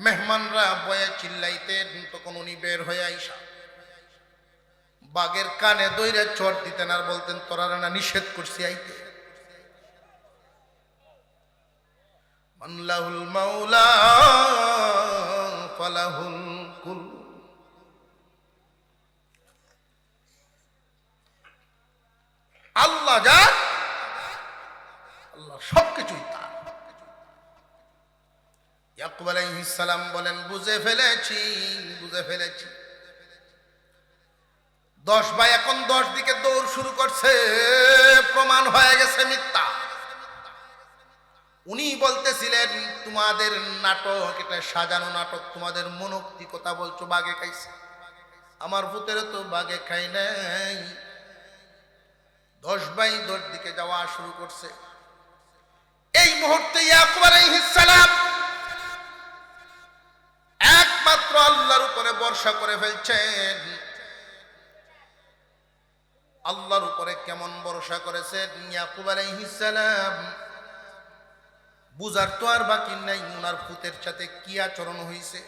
মেহমানরা বয়ে চিল্লাইতেন, তখন উনি বের বাঘের কানে দইরে চট দিতেন আর বলতেন তোরা না নিষেধ করছি আইতে। মানলাহুল মাওলা ফালাহুল কুল। আল্লাহ যা, আল্লাহ সবকিছুই তার। ইয়াকুব আলাইহিস সালাম বলেন বুঝে ফেলেছি, বুঝে ফেলেছি। 10 ভাই এখন 10 দিকে দৌড় শুরু করছে, প্রমাণ হয়ে গেছে মিথ্যা। উনি বলতেছিলেন তোমাদের নাটক, এটা সাজানো নাটক, তোমাদের মনোক্তি কথা বলছো, বাঘে খাইছে। আমার ভূতের তো বাঘে খাই নাই। 10 ভাই 10 দিকে যাওয়া শুরু করছে। এই মুহূর্তে ইয়াকুব আলাইহিস সালাম একমাত্র আল্লাহর উপরে ভরসা করে ফেলছেন। আল্লাহর উপরে কেমন ভরসা করেছেন ইয়াকুব আলাইহিস সালাম, বুঝার তো আর বাকি নাই উনার পুতের সাথে কি আচরণ হয়েছে।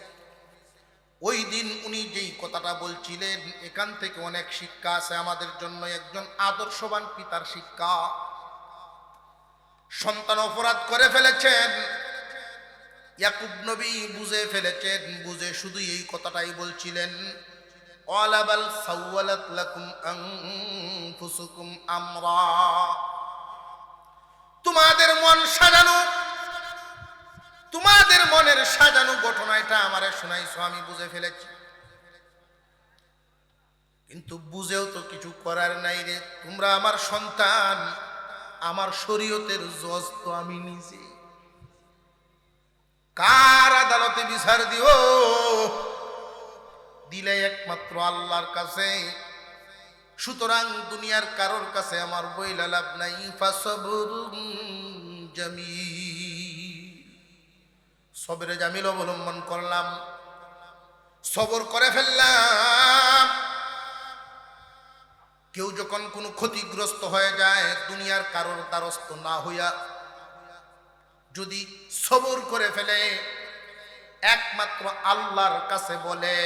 ওই দিন উনি যেই কথাটা বলছিলেন, এখান থেকে অনেক শিক্ষা আছে আমাদের জন্য। একজন আদর্শবান পিতার শিক্ষা। সন্তান অপরাধ করে ফেলেছেন, ইয়াকুব নবী বুঝে ফেলেছেন, বুঝে শুধু এই কথাটাই বলছিলেন, ওয়ালাবাল সাওয়ালাত লাকুম আনফুসুকুম আমরা, তোমাদের মন সাজানো, তোমাদের মনের সাজানো ঘটনা এটা আমারে শোনাইছো, আমি বুঝে ফেলেছি। কিন্তু বুঝেও তো কিছু করার নাই রে, তোমরা আমার সন্তান, আমার শরীয়তের জজ তো আমি নিজে, কার আদালতে বিচার দিও? দিলে একমাত্র আল্লাহর কাছে। সুতরাং দুনিয়ার কারোর কাছে আমার বইলা লাভ নাই। ফাসবরুন জামিল, সবরে জামিল অবলম্বন করলাম, সবর করে ফেললাম। কেউ যখন কোনো ক্ষতিগ্রস্ত হয়ে যায়, দুনিয়ার কারোর দ্বারস্থ না হইয়া যদি সবর করে ফেলে, একমাত্র আল্লাহর কাছে বলে,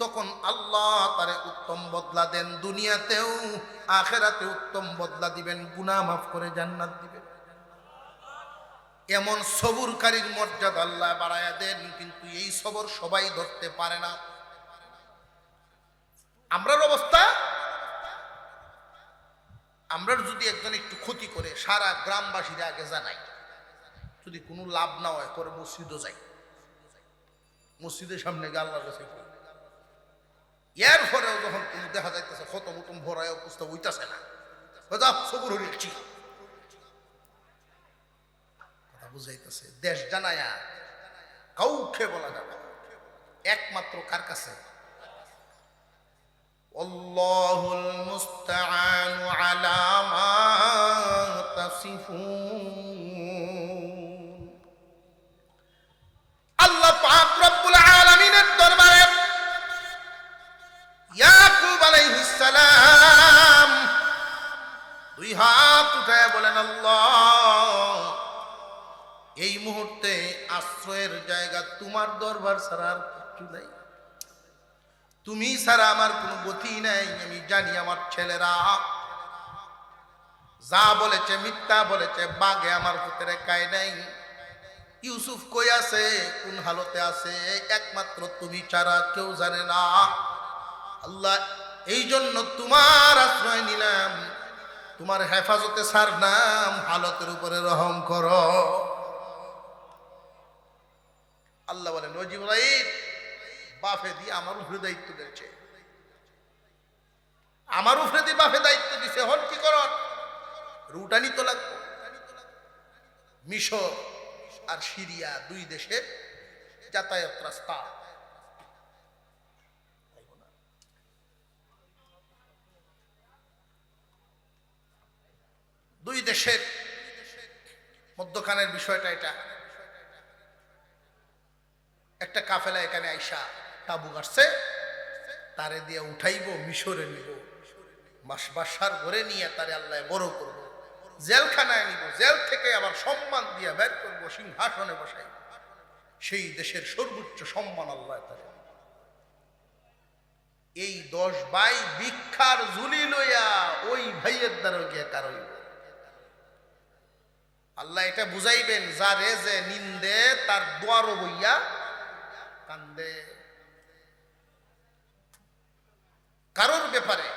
তখন আল্লাহ তারে উত্তম বদলা দেন, দুনিয়াতেও আখিরাতে উত্তম বদলা দিবেন, গুনাহ মাফ করে জান্নাত দিবেন। এমন সবরকারীর মর্যাদা আল্লাহ বাড়ায়া দেন। কিন্তু এই সবর সবাই ধরতে পারে না। আমরার অবস্থা, আমরা যদি একজন একটু ক্ষতি করে সারা গ্রামবাসীরা আগে জানাই, যদি কোনো লাভ না হয় পরে মসজিদও যাই, মসজিদের সামনে গিয়ে আল্লাহর কাছে এর পরেও যখন তুমি দেখা যাইতেছে খতম উতম ভরায় প্রস্তাব হইতাছে না, সবর হইছি কথা বুঝাইতেছে। দেশ জানায়া কাউকে বলা যাবে না, একমাত্র কার কাছে? আল্লাহুল মুস্তাআনু আলা মা তাসিফুন। আল্লাহ পাক রব্বুল আলামিনের দরবারে ইয়াকুব আলাইহিস সালাম 2 হাত উঠায় বলেন, আল্লাহ এই মুহূর্তে আশ্রয়ের জায়গা তোমার দরবার ছাড়া আর কিছু নাই, তুমি ছাড়া আমার কোনো গতি নাই। আমি জানি আমার ছেলেরা যা বলেছে মিথ্যা বলেছে, বাঘে আমার পুত্রে খায় নাই। ইউসুফ কই আছে, কোন হালতে আছে, একমাত্র তুমি ছাড়া কেউ জানে না। আল্লাহ এই জন্য তোমার আশ্রয় নিলাম, তোমার হেফাজতে ছাড়লাম, হালতের উপরে রহম করো। আল্লাহ বলেন, ও জিবরাইল, বাফে দিয়ে আমার উপরে দায়িত্ব দিয়েছে, আমার উপরে দিয়ে বাফে দায়িত্ব দিছে, হন কি কর, রুটানি তো লাগবে। মিশর আর সিরিয়া 2 দেশের যাতায়াত রাস্তা, 2 দেশের মধ্যখানের বিষয়টা এটা। একটা কাফেলা এখানে আইসা তাবু গাড়ছে, তারে দিয়ে উঠাইব, মিশরে নিব, বাসার ঘরে নিয়ে তারে আল্লাহ বড় করব, জেলখানায় নিব, জেল থেকে আবার সম্মান দিয়ে বের করব, সিংহাসনে বসাইব। সেই দেশের সর্বোচ্চ সম্মান আল্লাহ তারে। এই 10 ভাই ভিক্ষার ঝুলি লইয়া ওই ভাইয়ের দ্বারা গিয়া কারই আল্লাহ এটা বুঝাইবেন যারে যে নিন্দে তার দোয়ারও বইয়া কান্দে। কারোর ব্যাপারে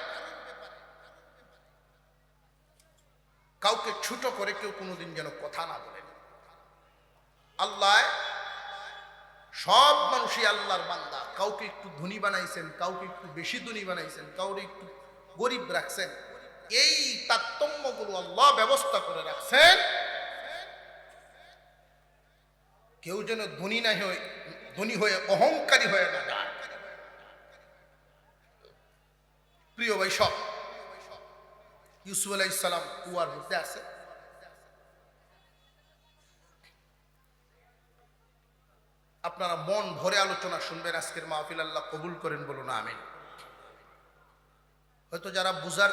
কাউকে ছোট করে কেউ কোনোদিন যেন কথা না বলেন। আল্লাহ সব মানুষই আল্লাহর বান্দা, কাউকে একটু ধনী বানাইছেন, কাউকে একটু বেশি ধনী বানাইছেন, কাউকে একটু গরিব রাখছেন। এই তারতম্যগুলো আল্লাহ ব্যবস্থা করে রাখছেন, কেউ যেন ধনী হয়ে অহংকারী হয়ে না যায়। প্রিয় ভাই, সব ইউসুফ আলাইহিস সালাম কুয়ার মধ্যে আছে। আপনারা মন ভরে আলোচনা শুনবেন আজকের মাহফিল, আল্লাহ কবুল করেন, বলুন আমিন। হয়তো যারা বুঝার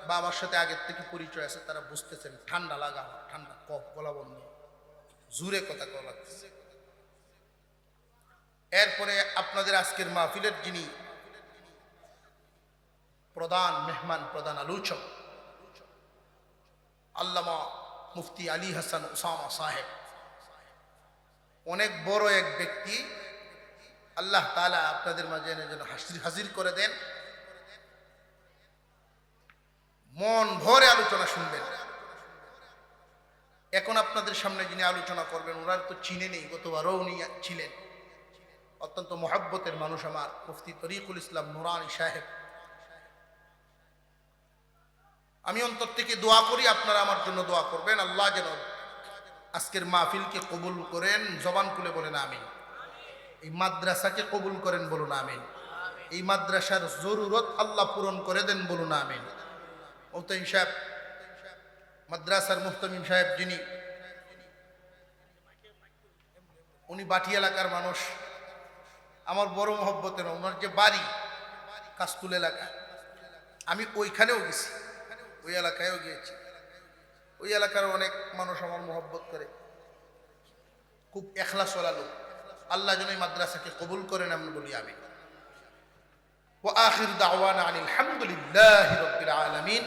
বা আমার সাথে আগের থেকে পরিচয় আছে তারা বুঝতেছেন ঠান্ডা লাগা, ঠান্ডা কফ, গলা বন্ধ, জুরে কথা কওয়া লাগতেছে। এরপরে আপনাদের আজকের মাহফিলের যিনি প্রধান মেহমান, প্রধান আলোচক, আল্লামা মুফতি আলী হাসান ওসামা সাহেব, অনেক বড় এক ব্যক্তি। আল্লাহ তাআলা আপনাদের মাঝে যেন হাজির করে দেন। মন ভরে আলোচনা শুনবেন। এখন আপনাদের সামনে যিনি আলোচনা করবেন ওনার তো চিনে নেই, গতবারও উনি ছিলেন। অত্যন্ত মহব্বতের মানুষ আমার মুফতি তরিকুল ইসলাম নুরানি সাহেব। আমি অন্তর থেকে দোয়া করি, আপনারা আমার জন্য দোয়া করবেন, আল্লাহ যেন আজকের মাহফিলকে কবুল করেন। জবান খুলে বলেন আমিন। এই মাদ্রাসাকে কবুল করেন, বলুন আমিন। এই মাদ্রাসার জরুরত আল্লাহ পূরণ করে দেন, বলুন আমিন। মুহতামিম সাহেব, মাদ্রাসার মুহতামিম সাহেব যিনি, উনি বাটি এলাকার মানুষ, আমার বড় মহব্বতের। ওনার যে বাড়ি কাস্তুল এলাকা, আমি ওইখানেও গেছি, ওই এলাকায়ও গিয়েছি। ওই এলাকার অনেক মানুষ আমার মহব্বত করে, খুব এখলাসওয়ালা লোক। আল্লাহ যেন এই মাদ্রাসাকে কবুল করেন, আমি বলি আমিন। ওয়া আখির দাওয়ানা আনিল হামদুলিল্লাহি রাব্বিল আলামিন।